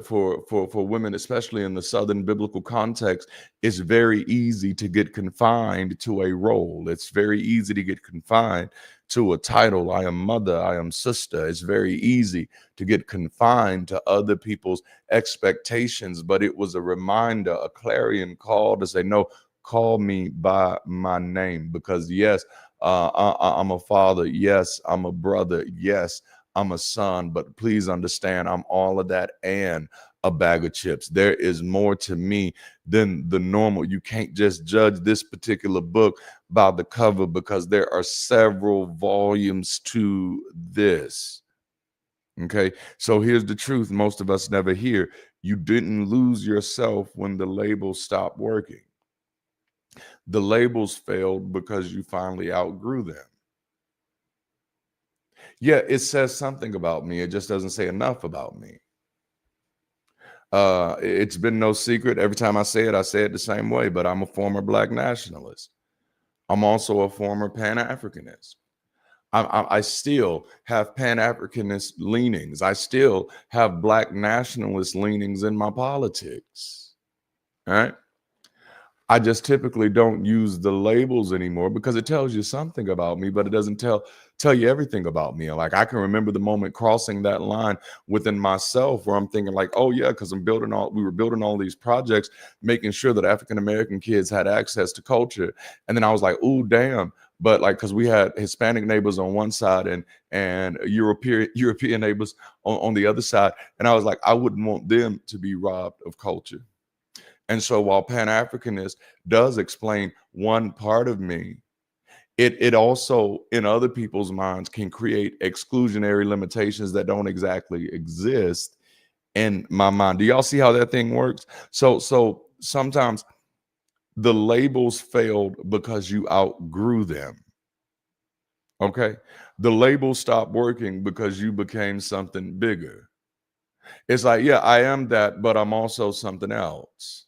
for women, especially in the Southern biblical context. It's very easy to get confined to a role. It's very easy to get confined to a title. I am mother, I am sister. It's very easy to get confined to other people's expectations. But it was a reminder, a clarion call to say, no, call me by my name. Because yes, I'm a father. Yes, I'm a brother. Yes, I'm a son. But please understand, I'm all of that and a bag of chips. There is more to me than the normal. You can't just judge this particular book by the cover, because there are several volumes to this. Okay, so here's the truth most of us never hear. You didn't lose yourself when the labels stopped working. The labels failed because you finally outgrew them. Yeah, it says something about me. It just doesn't say enough about me. It's been no secret. Every time I say it the same way, but I'm a former Black nationalist. I'm also a former Pan-Africanist. I still have Pan-Africanist leanings. I still have Black nationalist leanings in my politics. All right. I just typically don't use the labels anymore because it tells you something about me, but it doesn't tell you everything about me. Like, I can remember the moment crossing that line within myself where I'm thinking like, oh yeah, because we were building all these projects, making sure that African American kids had access to culture. And then I was like, oh damn, but like, because we had Hispanic neighbors on one side and European neighbors on the other side. And I was like, I wouldn't want them to be robbed of culture. And so while Pan-Africanist does explain one part of me, it also in other people's minds can create exclusionary limitations that don't exactly exist in my mind. Do y'all see how that thing works? So sometimes the labels failed because you outgrew them. Okay. The labels stopped working because you became something bigger. It's like, yeah, I am that, but I'm also something else.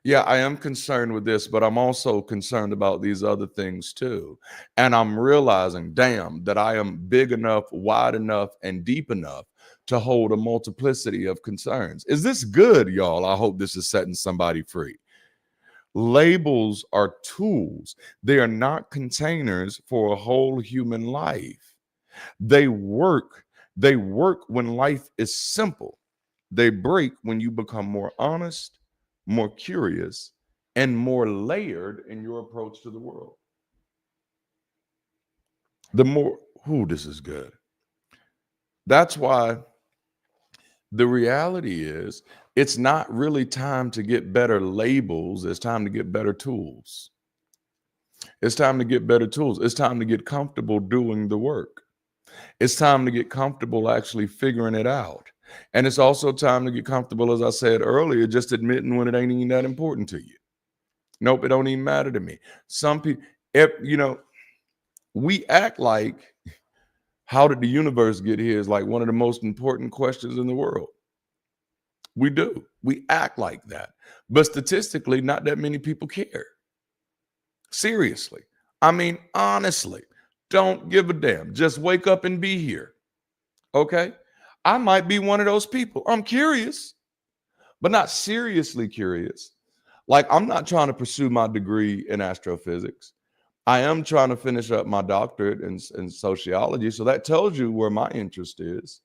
Yeah, I am concerned with this, but I'm also concerned about these other things too. And I'm realizing, damn, that I am big enough, wide enough, and deep enough to hold a multiplicity of concerns. Is this good, y'all? I hope this is setting somebody free. Labels are tools. They are not containers for a whole human life. They work. They work when life is simple. They break when you become more honest, more curious, and more layered in your approach to the world. The more, this is good. That's why the reality is it's not really time to get better labels. It's time to get better tools. It's time to get better tools. It's time to get comfortable doing the work. It's time to get comfortable actually figuring it out. And it's also time to get comfortable, as I said earlier, just admitting when it ain't even that important to you. Nope, it don't even matter to me. Some people, we act like how did the universe get here is like one of the most important questions in the world. We do. We act like that. But statistically, not that many people care. Seriously. I mean, honestly, don't give a damn. Just wake up and be here. Okay? I might be one of those people. I'm curious, but not seriously curious. Like, I'm not trying to pursue my degree in astrophysics. I am trying to finish up my doctorate in sociology. So that tells you where my interest is.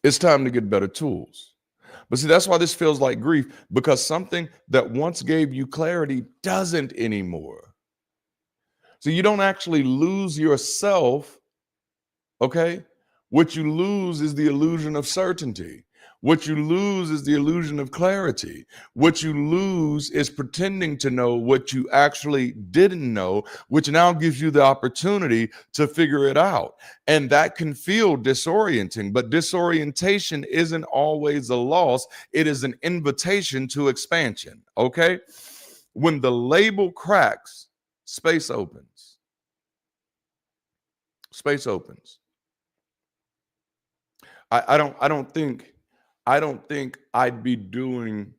It's time to get better tools. But see, that's why this feels like grief, because something that once gave you clarity doesn't anymore. So you don't actually lose yourself, okay? What you lose is the illusion of certainty. What you lose is the illusion of clarity. What you lose is pretending to know what you actually didn't know, which now gives you the opportunity to figure it out. And that can feel disorienting, but disorientation isn't always a loss. It is an invitation to expansion, okay? When the label cracks, space opens. Space opens. I don't think I'd be doing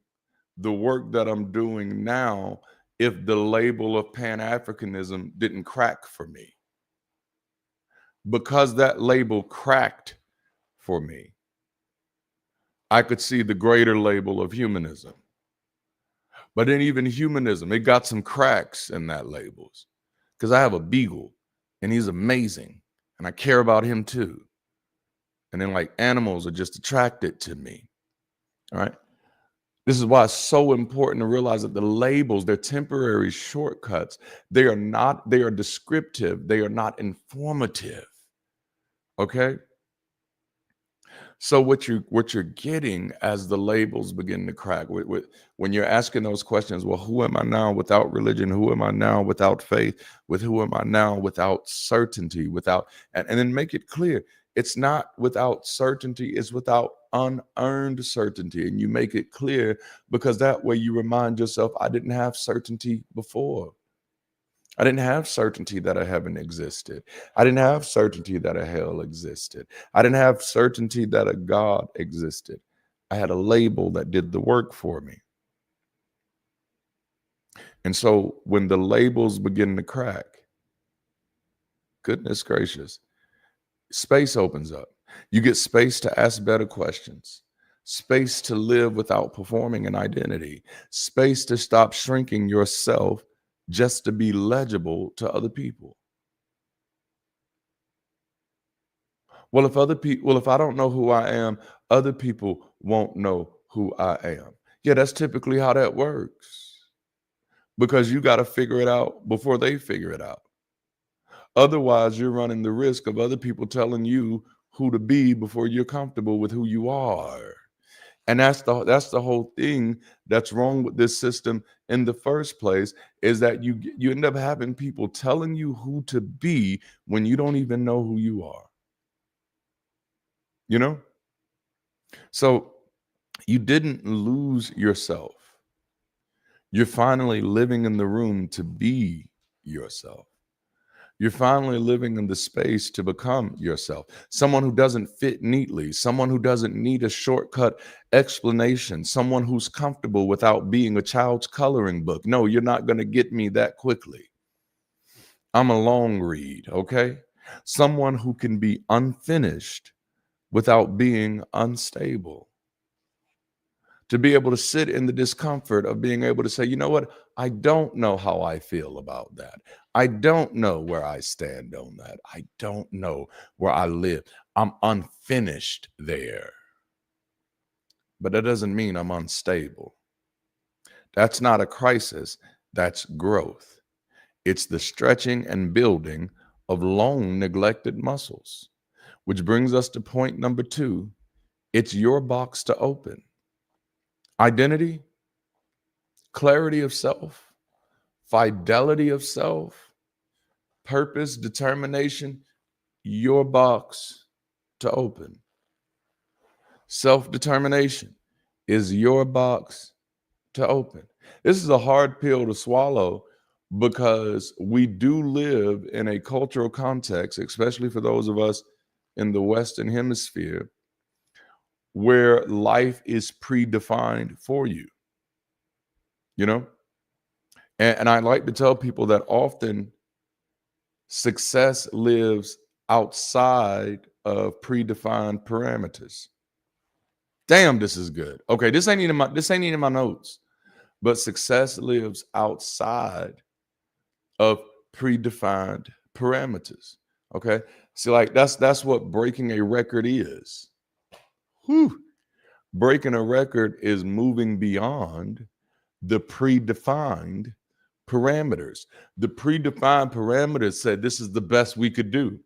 the work that I'm doing now if the label of Pan-Africanism didn't crack for me. Because that label cracked for me, I could see the greater label of humanism. But then even humanism, it got some cracks in that labels. Because I have a beagle and he's amazing and I care about him too. And then like animals are just attracted to me. All right. This is why it's so important to realize that the labels, they're temporary shortcuts. They are descriptive. They are not informative. Okay. So what you're getting as the labels begin to crack, when you're asking those questions, well, who am I now without religion? Who am I now without faith? Who am I now without certainty? And then make it clear, it's not without certainty, it's without unearned certainty. And you make it clear because that way you remind yourself, I didn't have certainty before. I didn't have certainty that a heaven existed. I didn't have certainty that a hell existed. I didn't have certainty that a God existed. I had a label that did the work for me. And so when the labels begin to crack, goodness gracious, space opens up. You get space to ask better questions, space to live without performing an identity, space to stop shrinking yourself just to be legible to other people. Well, if I don't know who I am, other people won't know who I am. Yeah, that's typically how that works. because you got to figure it out before they figure it out. Otherwise, you're running the risk of other people telling you who to be before you're comfortable with who you are. And that's the whole thing that's wrong with this system in the first place, is that you end up having people telling you who to be when you don't even know who you are. You know? So you didn't lose yourself. You're finally living in the room to be yourself. You're finally living in the space to become yourself. Someone who doesn't fit neatly, someone who doesn't need a shortcut explanation, someone who's comfortable without being a child's coloring book. No, you're not going to get me that quickly. I'm a long read, okay? Someone who can be unfinished without being unstable. To be able to sit in the discomfort of being able to say, you know what? I don't know how I feel about that. I don't know where I stand on that. I don't know where I live. I'm unfinished there. But that doesn't mean I'm unstable. That's not a crisis. That's growth. It's the stretching and building of long neglected muscles, which brings us to point number 2. It's your box to open. Identity, clarity of self, fidelity of self, purpose, determination, your box to open. Self-determination is your box to open. This is a hard pill to swallow because we do live in a cultural context, especially for those of us in the Western Hemisphere, where life is predefined for you. You know? And I like to tell people that often success lives outside of predefined parameters. Damn, this is good. Okay, this ain't even my notes. But success lives outside of predefined parameters. Okay? See, like that's what breaking a record is. Whew. Breaking a record is moving beyond the predefined parameters. The predefined parameters said this is the best we could do.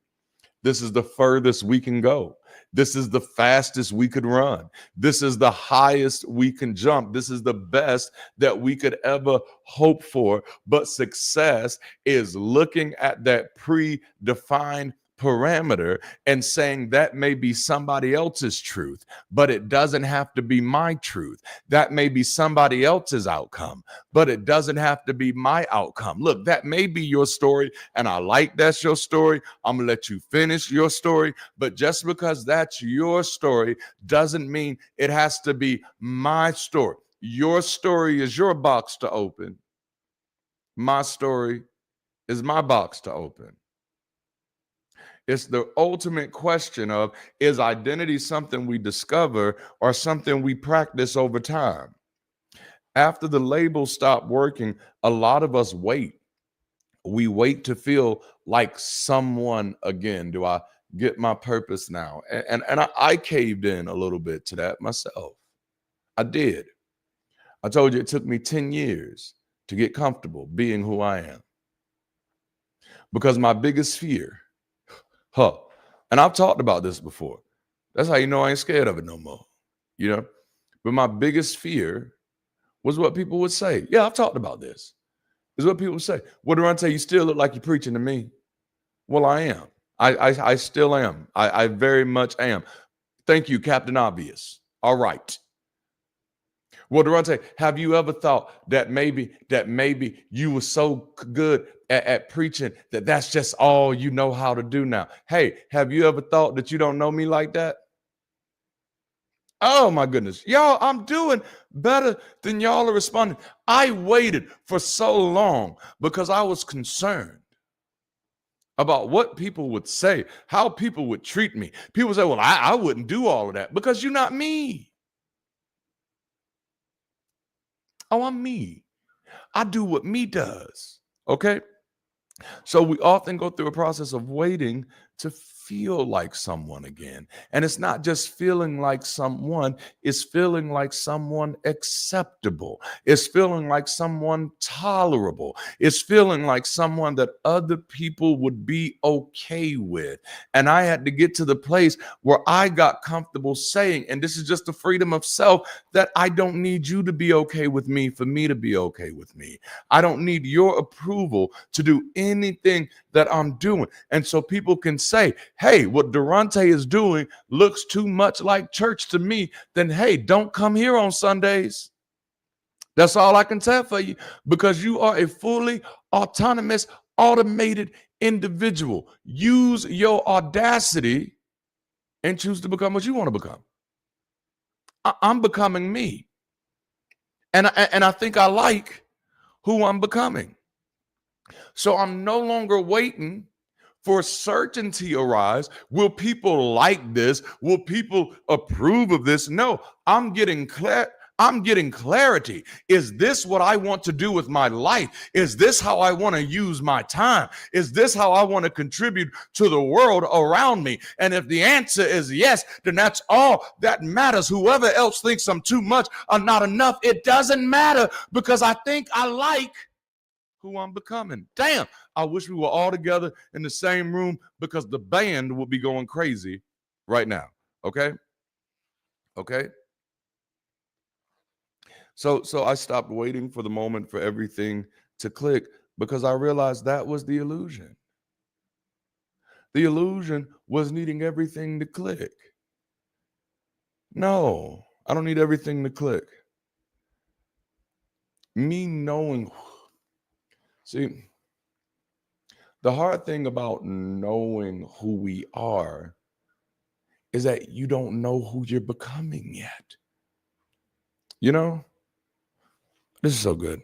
This is the furthest we can go. This is the fastest we could run. This is the highest we can jump. This is the best that we could ever hope for. But success is looking at that predefined parameter and saying that may be somebody else's truth, but it doesn't have to be my truth. That may be somebody else's outcome, but it doesn't have to be my outcome. Look, that may be your story, and I like that's your story. I'm gonna let you finish your story, but just because that's your story doesn't mean it has to be my story. Your story is your box to open. My story is my box to open. It's the ultimate question of, is identity something we discover or something we practice over time? After the labels stop working, a lot of us wait. We wait to feel like someone again. Do I get my purpose now? And I caved in a little bit to that myself. I did. I told you it took me 10 years to get comfortable being who I am. Because my biggest fear, and I've talked about this before. That's how you know I ain't scared of it no more, you know? But my biggest fear was what people would say. Yeah, I've talked about this. Is what people would say. Well, Darante, you still look like you're preaching to me. Well, I am. I still am. I very much am. Thank you, Captain Obvious. All right. Well, Darante, have you ever thought that maybe you were so good at preaching that that's just all you know how to do now? Hey, have you ever thought that you don't know me like that? Oh my goodness. Y'all, I'm doing better than y'all are responding. I waited for so long because I was concerned about what people would say, how people would treat me. People say, well, I wouldn't do all of that because you're not me. Oh, I'm me. I do what me does. Okay. So we often go through a process of waiting to feel like someone again. And it's not just feeling like someone, it's feeling like someone acceptable. It's feeling like someone tolerable. It's feeling like someone that other people would be okay with. And I had to get to the place where I got comfortable saying, and this is just the freedom of self, that I don't need you to be okay with me for me to be okay with me. I don't need your approval to do anything that I'm doing. And so people can say, hey, what Darante is doing looks too much like church to me, then hey, don't come here on Sundays. That's all I can tell for you, because you are a fully autonomous, automated individual. Use your audacity and choose to become what you want to become. I'm becoming me. And I think I like who I'm becoming. So I'm no longer waiting for certainty arise. Will people like this? Will people approve of this? No, I'm getting clarity. Is this what I want to do with my life? Is this how I want to use my time? Is this how I want to contribute to the world around me? And if the answer is yes, then that's all that matters. Whoever else thinks I'm too much or not enough, it doesn't matter, because I think I like who I'm becoming. Damn, I wish we were all together in the same room, because the band would be going crazy right now. Okay? So I stopped waiting for the moment for everything to click, because I realized that was the illusion. The illusion was needing everything to click. No, I don't need everything to click. Me knowing, see, the hard thing about knowing who we are is that you don't know who you're becoming yet. You know, this is so good.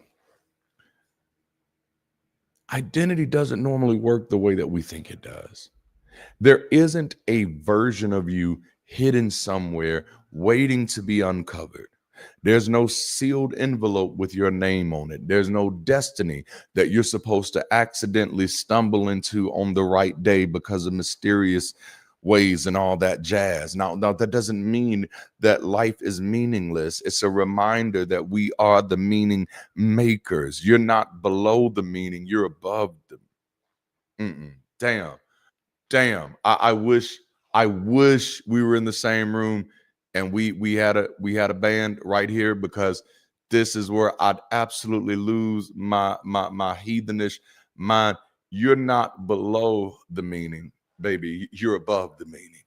Identity doesn't normally work the way that we think it does. There isn't a version of you hidden somewhere waiting to be uncovered. There's no sealed envelope with your name on it. There's no destiny that you're supposed to accidentally stumble into on the right day because of mysterious ways and all that jazz. Now, that doesn't mean that life is meaningless. It's a reminder that we are the meaning makers. You're not below the meaning, you're above them. Damn. I wish we were in the same room and we had a band right here, because this is where I'd absolutely lose my heathenish mind. You're not below the meaning, baby. You're above the meaning.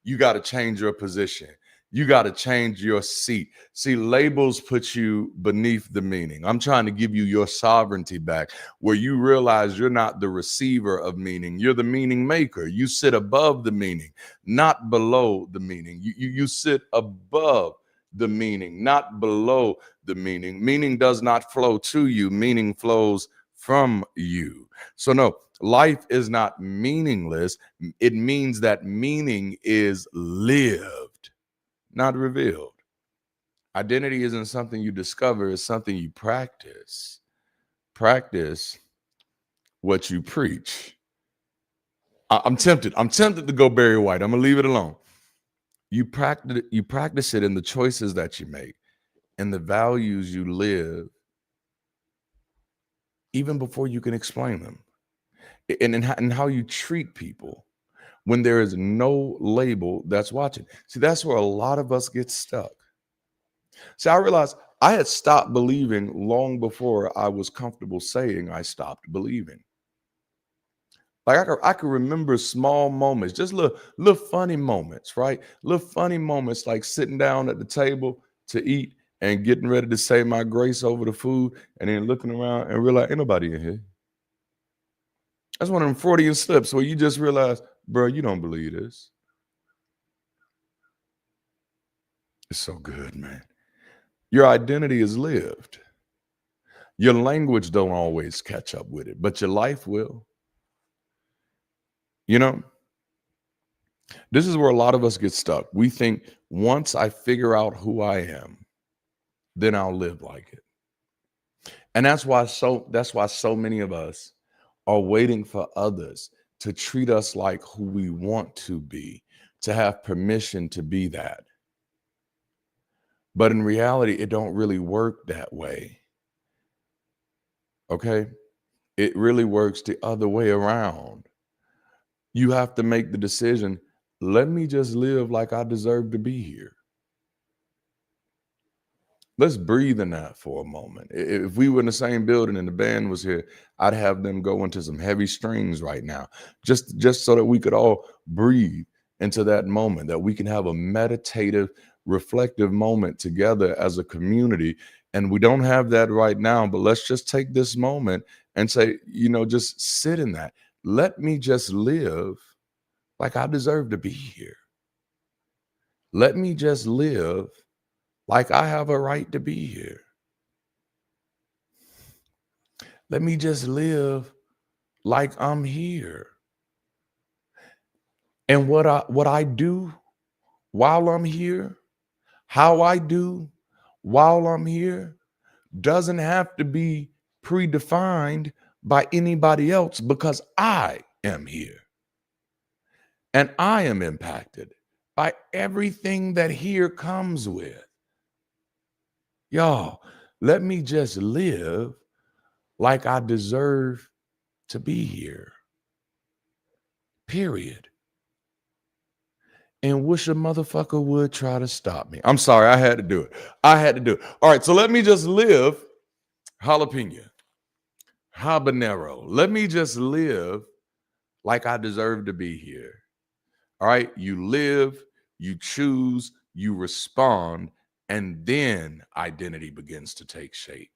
You got to change your position. You got to change your seat. See, labels put you beneath the meaning. I'm trying to give you your sovereignty back, where you realize you're not the receiver of meaning. You're the meaning maker. You sit above the meaning, not below the meaning. You sit above the meaning, not below the meaning. Meaning does not flow to you. Meaning flows from you. So no, life is not meaningless. It means that meaning is lived, not revealed. Identity isn't something you discover, it's something you practice. Practice what you preach. I'm tempted to go Barry White. I'm gonna leave it alone. You practice it in the choices that you make and the values you live, even before you can explain them, and how you treat people when there is no label that's watching. See, that's where a lot of us get stuck. See, I realized I had stopped believing long before I was comfortable saying I stopped believing. Like I could remember small moments, just little funny moments, right? Little funny moments, like sitting down at the table to eat and getting ready to say my grace over the food, and then looking around and realize ain't nobody in here. That's one of them Freudian slips where you just realize, bro, you don't believe this. It's so good, man. Your identity is lived. Your language don't always catch up with it, but your life will. You know, this is where a lot of us get stuck. We think, once I figure out who I am, then I'll live like it. And that's why so many of us are waiting for others to treat us like who we want to be, to have permission to be that. But in reality, it don't really work that way. Okay? It really works the other way around. You have to make the decision, let me just live like I deserve to be here. Let's breathe in that for a moment. If we were in the same building and the band was here, I'd have them go into some heavy strings right now, just so that we could all breathe into that moment, that we can have a meditative, reflective moment together as a community. And we don't have that right now, but let's just take this moment and say, just sit in that. Let me just live like I deserve to be here. Let me just live like I have a right to be here. Let me just live like I'm here. And what I do while I'm here, how I do while I'm here, doesn't have to be predefined by anybody else, because I am here. And I am impacted by everything that here comes with. Y'all, let me just live like I deserve to be here. Period. And wish a motherfucker would try to stop me. I'm sorry, I had to do it. All right, so let me just live jalapeno, habanero. Let me just live like I deserve to be here. All right, you live, you choose, you respond, and then identity begins to take shape.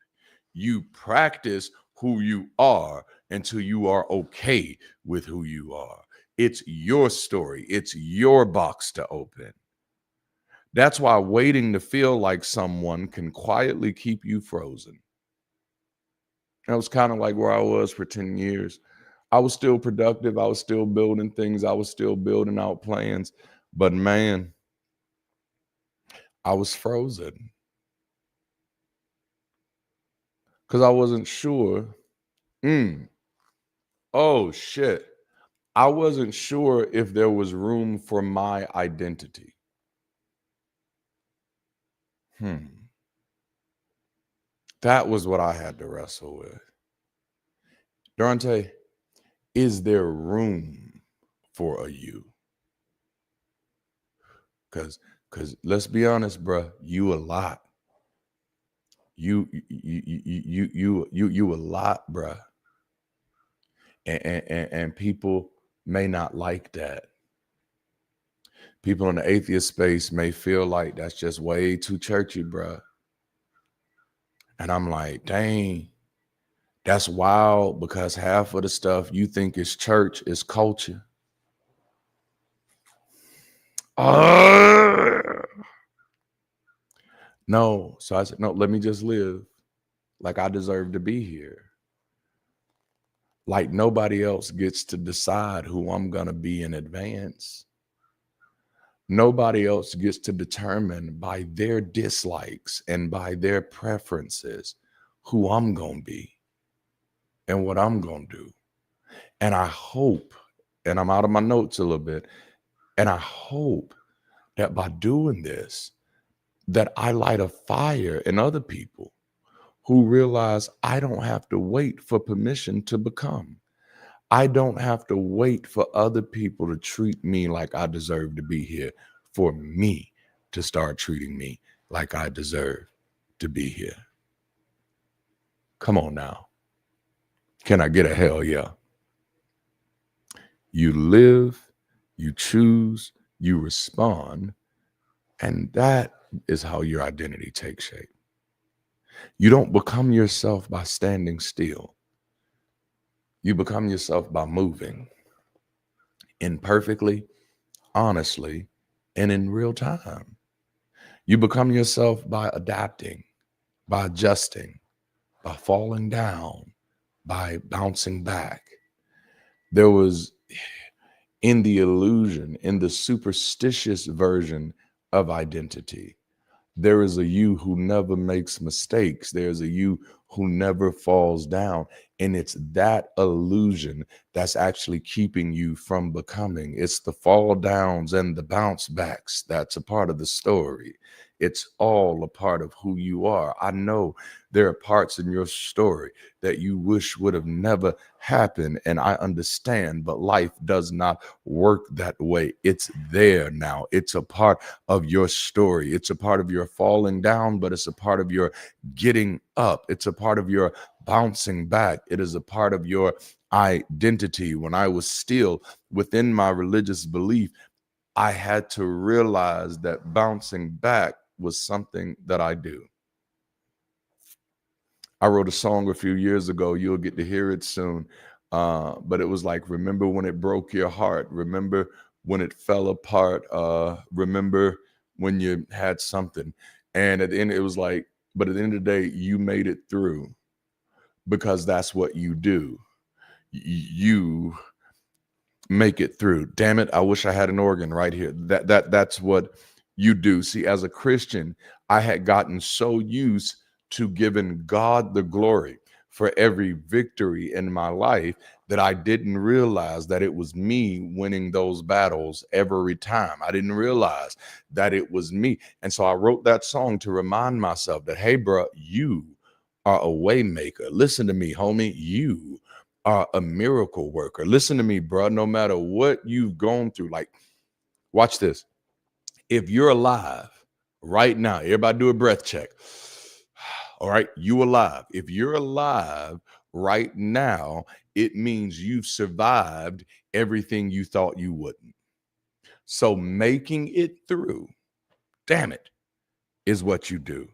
You practice who you are until you are okay with who you are. It's your story. It's your box to open. That's why waiting to feel like someone can quietly keep you frozen. That was kind of like where I was for 10 years. I was still productive. I was still building things. I was still building out plans. But man, I was frozen because I wasn't sure. Oh, shit. I wasn't sure if there was room for my identity. That was what I had to wrestle with. Darante, is there room for a you? Because let's be honest, bruh, you a lot. You a lot, bruh. And people may not like that. People in the atheist space may feel like that's just way too churchy, bruh. And I'm like, dang, that's wild, because half of the stuff you think is church is culture. No. So I said, no, let me just live like I deserve to be here. Like nobody else gets to decide who I'm going to be in advance. Nobody else gets to determine by their dislikes and by their preferences who I'm going to be and what I'm going to do. And I hope, and I'm out of my notes a little bit, and I hope that by doing this, that I light a fire in other people who realize I don't have to wait for permission to become. I don't have to wait for other people to treat me like I deserve to be here for me to start treating me like I deserve to be here. Come on now. Can I get a hell yeah? You live, you choose, you respond, and that is how your identity takes shape. You don't become yourself by standing still. You become yourself by moving imperfectly, honestly, and in real time. You become yourself by adapting, by adjusting, by falling down, by bouncing back. There was, in the illusion, in the superstitious version of identity, there is a you who never makes mistakes. There's a you who never falls down. And it's that illusion that's actually keeping you from becoming. It's the fall downs and the bounce backs that's a part of the story. It's all a part of who you are. I know there are parts in your story that you wish would have never happened, and I understand, but life does not work that way. It's there now. It's a part of your story. It's a part of your falling down, but it's a part of your getting up. It's a part of your bouncing back. It is a part of your identity. When I was still within my religious belief, I had to realize that bouncing back was something that I do. I wrote a song a few years ago. You'll get to hear it soon. But it was like, remember when it broke your heart? Remember when it fell apart? Remember when you had something? And at the end, it was like, but at the end of the day, you made it through because that's what you do. You make it through. Damn it, I wish I had an organ right here. That's what you do. See, as a Christian, I had gotten so used to giving God the glory for every victory in my life that I didn't realize that it was me winning those battles every time. I didn't realize that it was me. And so I wrote that song to remind myself that, hey, bro, you are a way maker. Listen to me, homie. You are a miracle worker. Listen to me, bro. No matter what you've gone through, like, watch this. If you're alive right now, everybody do a breath check. All right, you alive. If you're alive right now, it means you've survived everything you thought you wouldn't. So making it through, damn it, is what you do.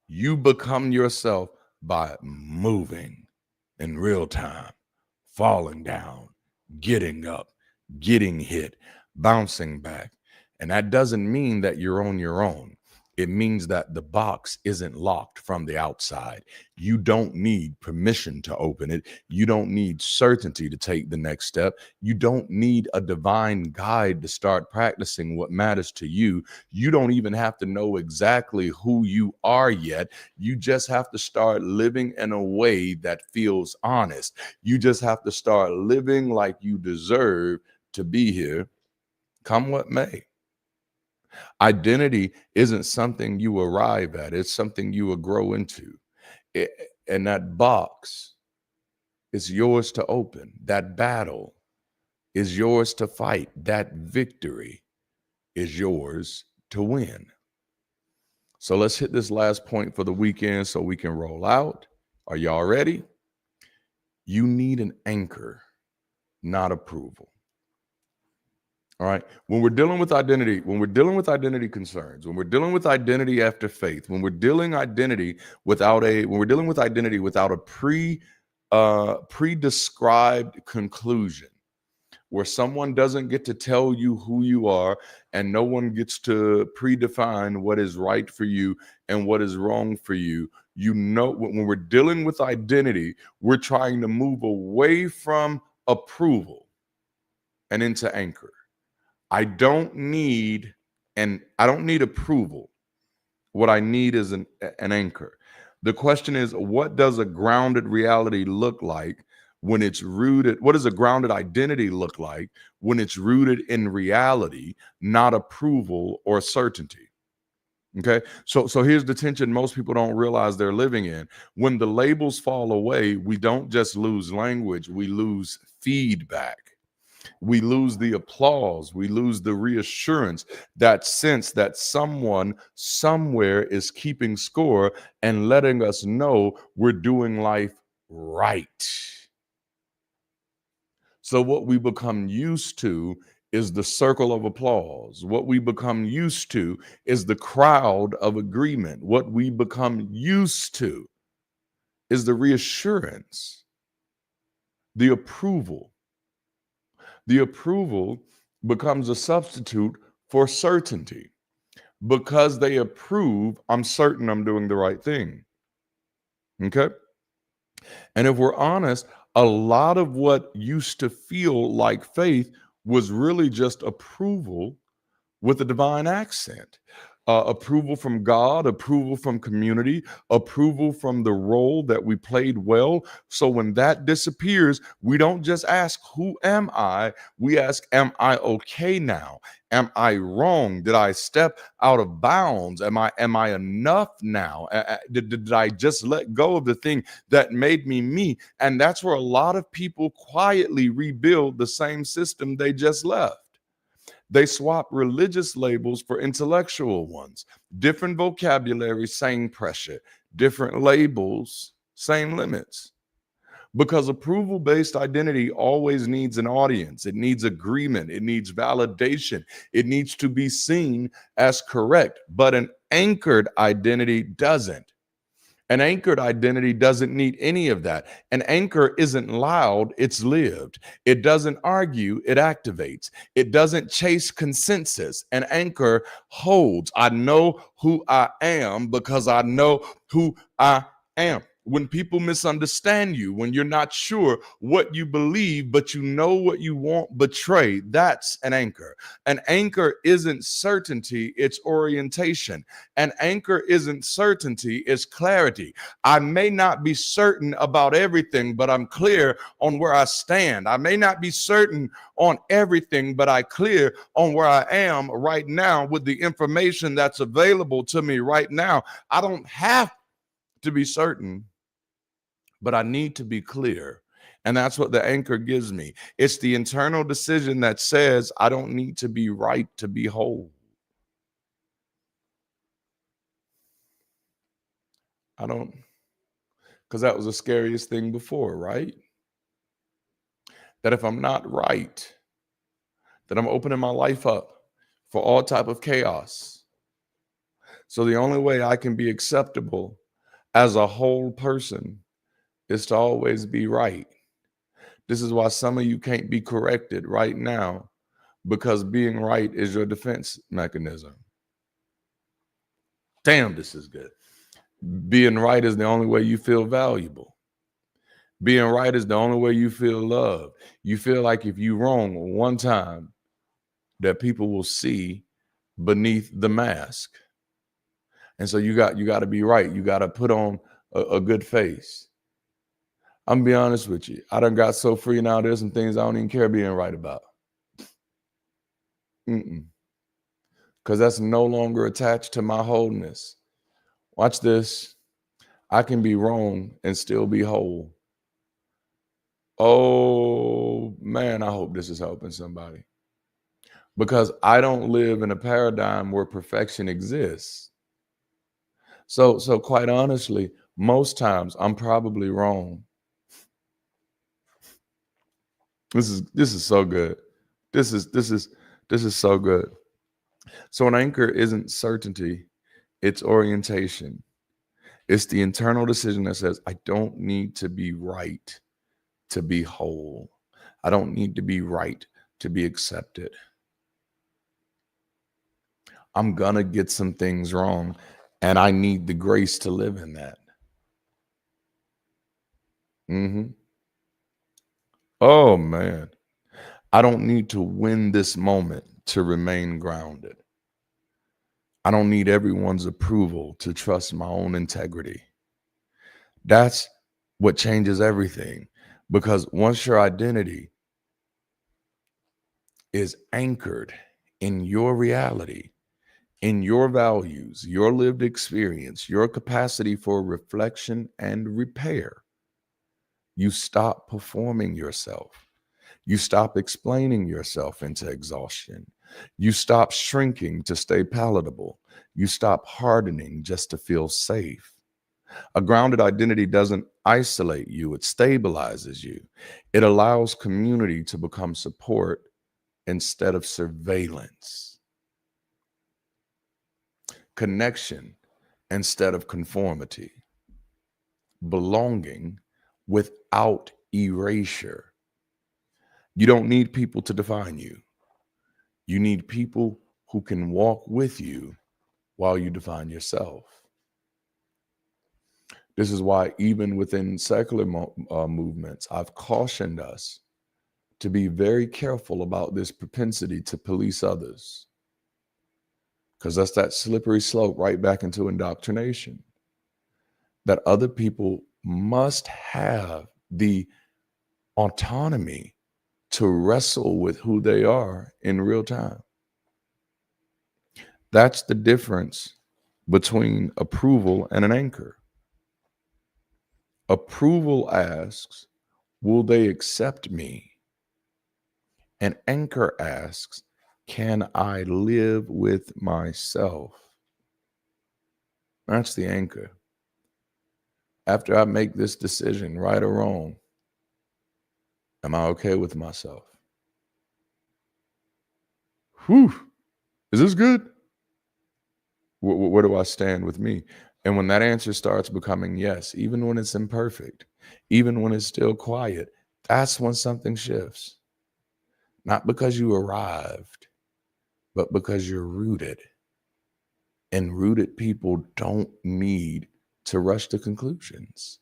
You become yourself by moving in real time, falling down, getting up, getting hit, bouncing back. And that doesn't mean that you're on your own. It means that the box isn't locked from the outside. You don't need permission to open it. You don't need certainty to take the next step. You don't need a divine guide to start practicing what matters to you. You don't even have to know exactly who you are yet. You just have to start living in a way that feels honest. You just have to start living like you deserve to be here, come what may. Identity isn't something you arrive at. It's something you will grow into. And that box is yours to open. That battle is yours to fight. That victory is yours to win. So let's hit this last point for the weekend so we can roll out. Are y'all ready? You need an anchor, not approval. All right. When we're dealing with identity concerns, when we're dealing with identity after faith, when we're dealing with identity without a pre-described conclusion, where someone doesn't get to tell you who you are and no one gets to predefine what is right for you and what is wrong for you. You know, when we're dealing with identity, we're trying to move away from approval and into anchor. I don't need approval. What I need is an anchor. The question is, what does a grounded reality look like when it's rooted? What does a grounded identity look like when it's rooted in reality, not approval or certainty? Okay. So here's the tension most people don't realize they're living in. When the labels fall away, we don't just lose language, we lose feedback. We lose the applause. We lose the reassurance, that sense that someone somewhere is keeping score and letting us know we're doing life right. So what we become used to is the circle of applause. What we become used to is the crowd of agreement. What we become used to is the reassurance, the approval. The approval becomes a substitute for certainty. Because they approve, I'm certain I'm doing the right thing. Okay? And if we're honest, a lot of what used to feel like faith was really just approval with a divine accent. approval from God, approval from community, approval from the role that we played well. So when that disappears, we don't just ask, who am I? We ask, am I okay now? Am I wrong? Did I step out of bounds? Am I enough now? Did I just let go of the thing that made me me? And that's where a lot of people quietly rebuild the same system they just left. They swap religious labels for intellectual ones. Different vocabulary, same pressure. Different labels, same limits. Because approval-based identity always needs an audience. It needs agreement. It needs validation. It needs to be seen as correct. But an anchored identity doesn't. An anchored identity doesn't need any of that. An anchor isn't loud, it's lived. It doesn't argue, it activates. It doesn't chase consensus. An anchor holds. I know who I am because I know who I am. When people misunderstand you, when you're not sure what you believe, but you know what you won't betray, that's an anchor. An anchor isn't certainty, it's orientation. An anchor isn't certainty, it's clarity. I may not be certain about everything, but I'm clear on where I stand. I may not be certain on everything, but I'm clear on where I am right now with the information that's available to me right now. I don't have to be certain, but I need to be clear. And that's what the anchor gives me. It's the internal decision that says, I don't need to be right to be whole. I don't, because that was the scariest thing before, right? That if I'm not right, that I'm opening my life up for all type of chaos. So the only way I can be acceptable as a whole person is to always be right. This is why some of you can't be corrected right now, because being right is your defense mechanism. Damn, this is good. Being right is the only way you feel valuable. Being right is the only way you feel loved. You feel like if you wrong one time, that people will see beneath the mask. And so you got to be right. You got to put on a good face. I'm gonna be honest with you. I done got so free now. There's some things I don't even care being right about. Because that's no longer attached to my wholeness. Watch this. I can be wrong and still be whole. Oh man, I hope this is helping somebody. Because I don't live in a paradigm where perfection exists. So quite honestly, most times I'm probably wrong. This is so good. This is so good. So an anchor isn't certainty, it's orientation. It's the internal decision that says, I don't need to be right to be whole. I don't need to be right to be accepted. I'm gonna get some things wrong, and I need the grace to live in that. Oh man, I don't need to win this moment to remain grounded. I don't need everyone's approval to trust my own integrity. That's what changes everything, because once your identity is anchored in your reality, in your values, your lived experience, your capacity for reflection and repair, you stop performing yourself. You stop explaining yourself into exhaustion. You stop shrinking to stay palatable. You stop hardening just to feel safe. A grounded identity doesn't isolate you, it stabilizes you. It allows community to become support instead of surveillance. Connection instead of conformity. Belonging without erasure. You don't need people to define you. You need people who can walk with you while you define yourself. This is why even within secular movements, I've cautioned us to be very careful about this propensity to police others. because that's that slippery slope right back into indoctrination, that other people must have the autonomy to wrestle with who they are in real time. That's the difference between approval and an anchor. Approval asks, will they accept me? An anchor asks, can I live with myself? That's the anchor. After I make this decision, right or wrong, am I okay with myself? Whew. Is this good? Where do I stand with me? And when that answer starts becoming yes, even when it's imperfect, even when it's still quiet, that's when something shifts. Not because you arrived, but because you're rooted. And rooted people don't need to rush to conclusions.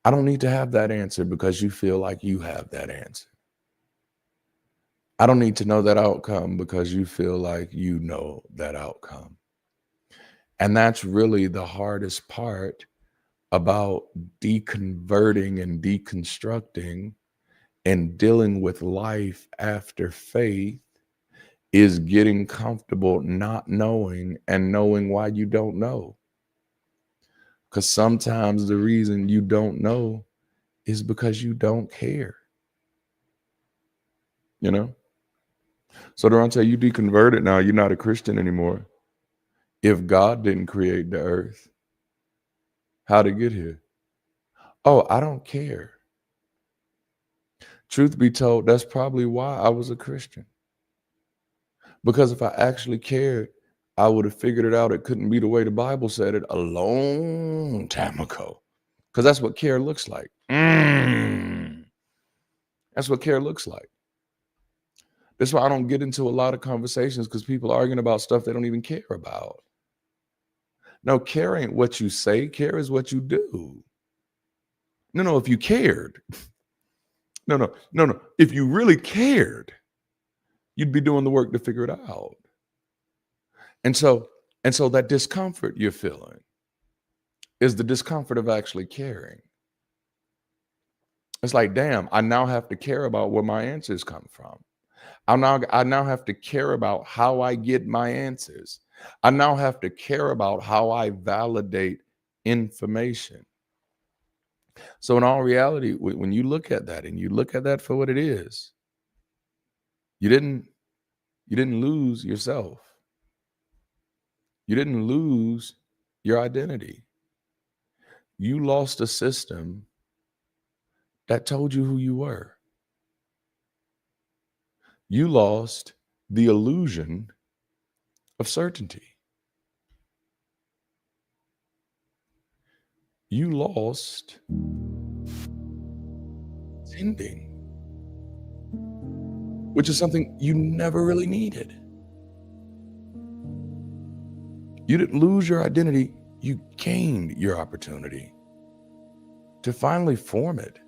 I don't need to have that answer because you feel like you have that answer. I don't need to know that outcome because you feel like you know that outcome. And that's really the hardest part about deconverting and deconstructing and dealing with life after faith, is getting comfortable not knowing and knowing why you don't know. Because sometimes the reason you don't know is because you don't care. You know? So Darante, you deconverted now. You're not a Christian anymore. If God didn't create the earth, how'd it get here? Oh, I don't care. Truth be told, that's probably why I was a Christian. Because if I actually cared, I would have figured it out. It couldn't be the way the Bible said it a long time ago. Because that's what care looks like. That's what care looks like. That's why I don't get into a lot of conversations, because people are arguing about stuff they don't even care about. No, care ain't what you say. Care is what you do. No, if you cared. No. If you really cared, you'd be doing the work to figure it out. And so that discomfort you're feeling is the discomfort of actually caring. It's like, damn, I now have to care about where my answers come from. I now have to care about how I get my answers. I now have to care about how I validate information. So in all reality, when you look at that and you look at that for what it is, you didn't lose yourself. You didn't lose your identity. You lost a system that told you who you were. You lost the illusion of certainty. You lost intending, which is something you never really needed. You didn't lose your identity, you gained your opportunity to finally form it.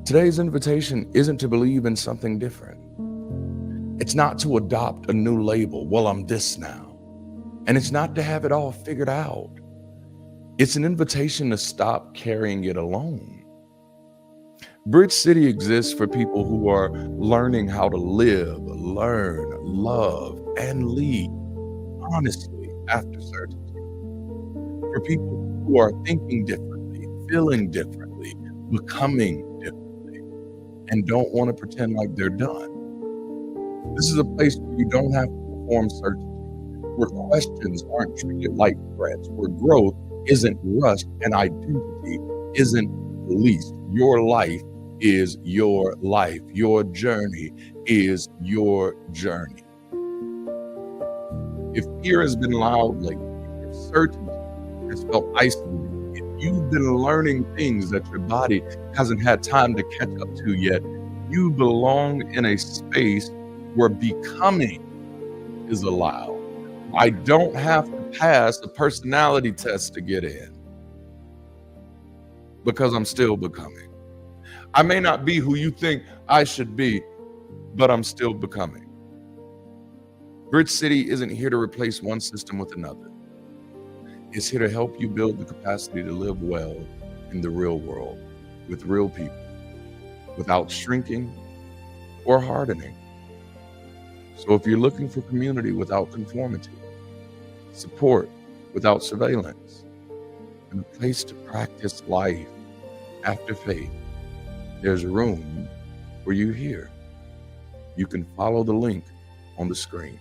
Today's invitation isn't to believe in something different. It's not to adopt a new label. Well, I'm this now. And it's not to have it all figured out. It's an invitation to stop carrying it alone. Bridge City exists for people who are learning how to live, learn, love, and lead honestly after certainty. For people who are thinking differently, feeling differently, becoming differently, and don't want to pretend like they're done. This is a place where you don't have to perform certainty, where questions aren't treated like threats, where growth isn't rushed and identity isn't released. Your life is your life. Your journey is your journey. If fear has been loud lately, if certainty has felt isolated, if you've been learning things that your body hasn't had time to catch up to yet, you belong in a space where becoming is allowed. I don't have to pass a personality test to get in, because I'm still becoming. I may not be who you think I should be, but I'm still becoming. Bridge City isn't here to replace one system with another. It's here to help you build the capacity to live well in the real world with real people without shrinking or hardening. So if you're looking for community without conformity, support without surveillance, and a place to practice life after faith, there's room for you here. You can follow the link on the screen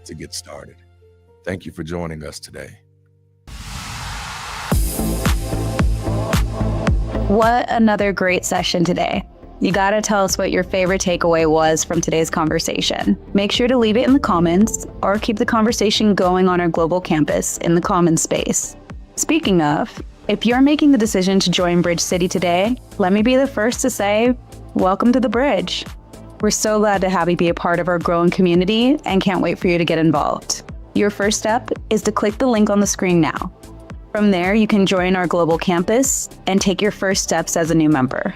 to get started. Thank you for joining us today.
What another great session today. You gotta tell us what your favorite takeaway was from today's conversation. Make sure to leave it in the comments or keep the conversation going on our global campus in the commons space. Speaking of, if you're making the decision to join Bridge City today, let me be the first to say, welcome to the Bridge. We're so glad to have you be a part of our growing community and can't wait for you to get involved. Your first step is to click the link on the screen now. From there, you can join our global campus and take your first steps as a new member.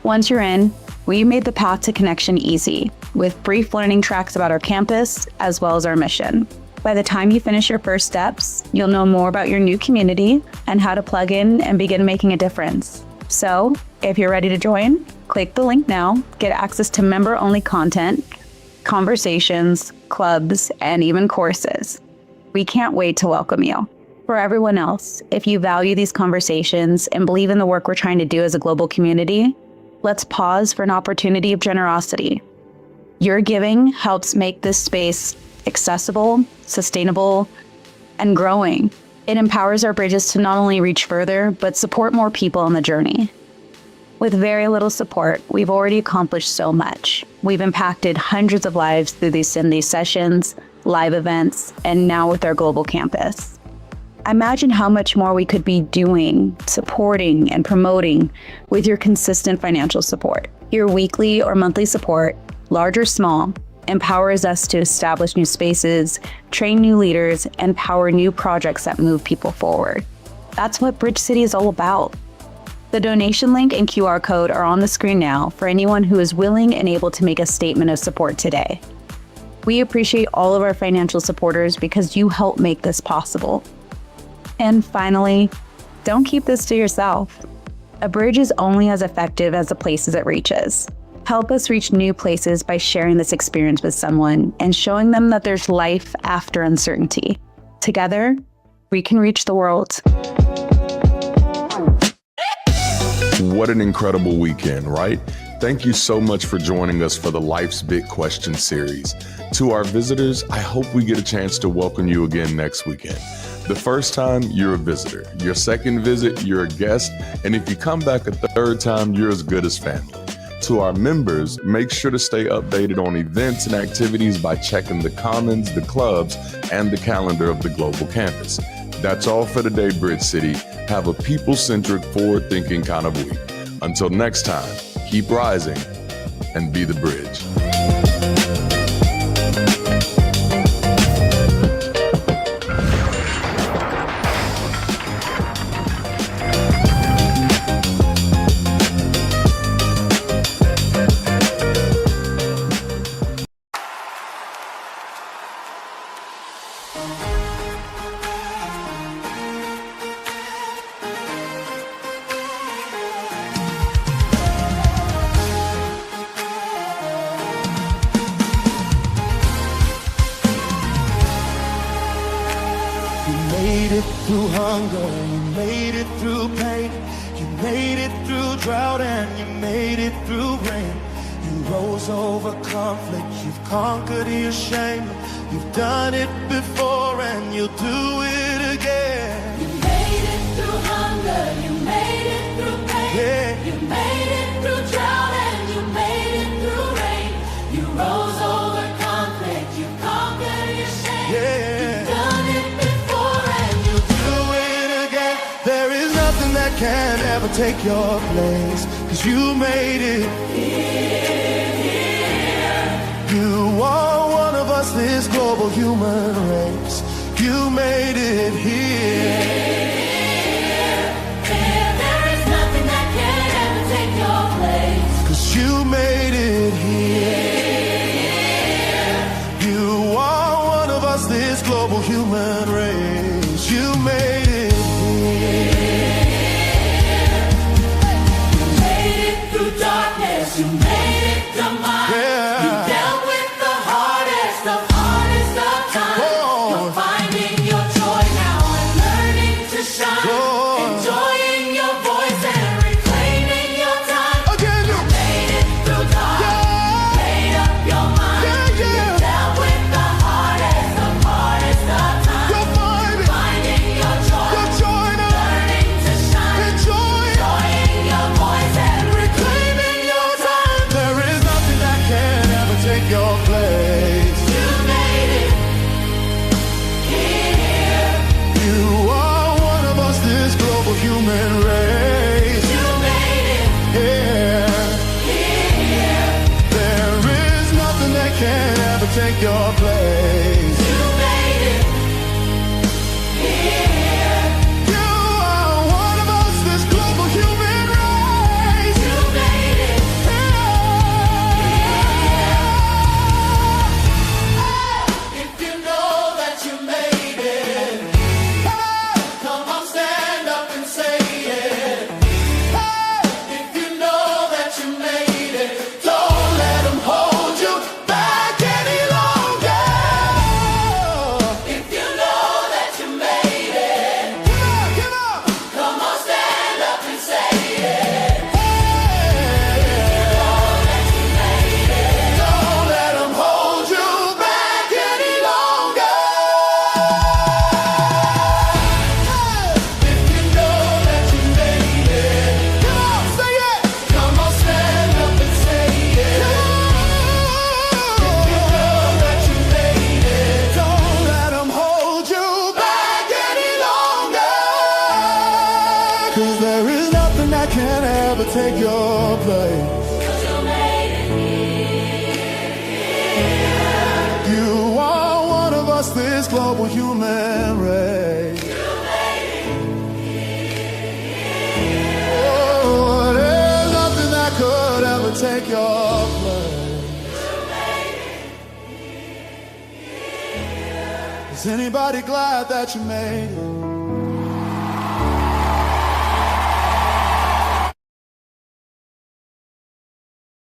Once you're in, we made the path to connection easy, with brief learning tracks about our campus as well as our mission. By the time you finish your first steps, you'll know more about your new community and how to plug in and begin making a difference. So, if you're ready to join, click the link now, get access to member-only content, conversations, clubs, and even courses. We can't wait to welcome you. For everyone else, if you value these conversations and believe in the work we're trying to do as a global community, let's pause for an opportunity of generosity. Your giving helps make this space accessible, sustainable, and growing. It empowers our bridges to not only reach further, but support more people on the journey. With very little support, we've already accomplished so much. We've impacted hundreds of lives through these sessions, live events, and now with our global campus. Imagine how much more we could be doing, supporting, and promoting with your consistent financial support. Your weekly or monthly support, large or small, empowers us to establish new spaces, train new leaders, and power new projects that move people forward. That's what Bridge City is all about. The donation link and QR code are on the screen now for anyone who is willing and able to make a statement of support today. We appreciate all of our financial supporters because you help make this possible. And finally, don't keep this to yourself. A bridge is only as effective as the places it reaches. Help us reach new places by sharing this experience with someone and showing them that there's life after uncertainty. Together, we can reach the world.
What an incredible weekend, right? Thank you so much for joining us for the Life's Big Question series. To our visitors, I hope we get a chance to welcome you again next weekend. The first time, you're a visitor. Your second visit, you're a guest. And if you come back a third time, you're as good as family. To our members, make sure to stay updated on events and activities by checking the commons, the clubs, and the calendar of the global campus. That's all for today, Bridge City. Have a people-centric, forward-thinking kind of week. Until next time, keep rising and be the bridge.
made it through hunger, you made it through pain, you made it through drought, and you made it through rain. You rose over conflict, you've conquered your shame. You've done it before and you'll do it again.
You made it through hunger, you made it through pain,
Yeah.
you made it through drought, and you made it through rain. You rose over conflict, you conquered your shame.
Yeah.
You've done it before and you'll
Do it again. There is nothing that can ever take your place, 'cause you made it here. You are one of us, this global human race. You made it here.
There is nothing that can ever take your place.
'Cause you made it here. You are
human race. You made it here. There is nothing that can ever take your place. You made it here. You are one of us, this global human race. You made it here. If you know that you made it, come on, stand up and say it. If you know that you made it, don't let them hold you back any longer. If you know that you made it, come on, stand up and say it. Don't let them hold you back any longer. If you know that you made it, come on, say it. Come on, stand up and say it. If you know that you made it, don't let them hold you back any longer. 'Cause there is nothing that can ever take your place. You are one of us, this global human race. Oh, there's nothing that could ever take your place. Is anybody glad that you made it?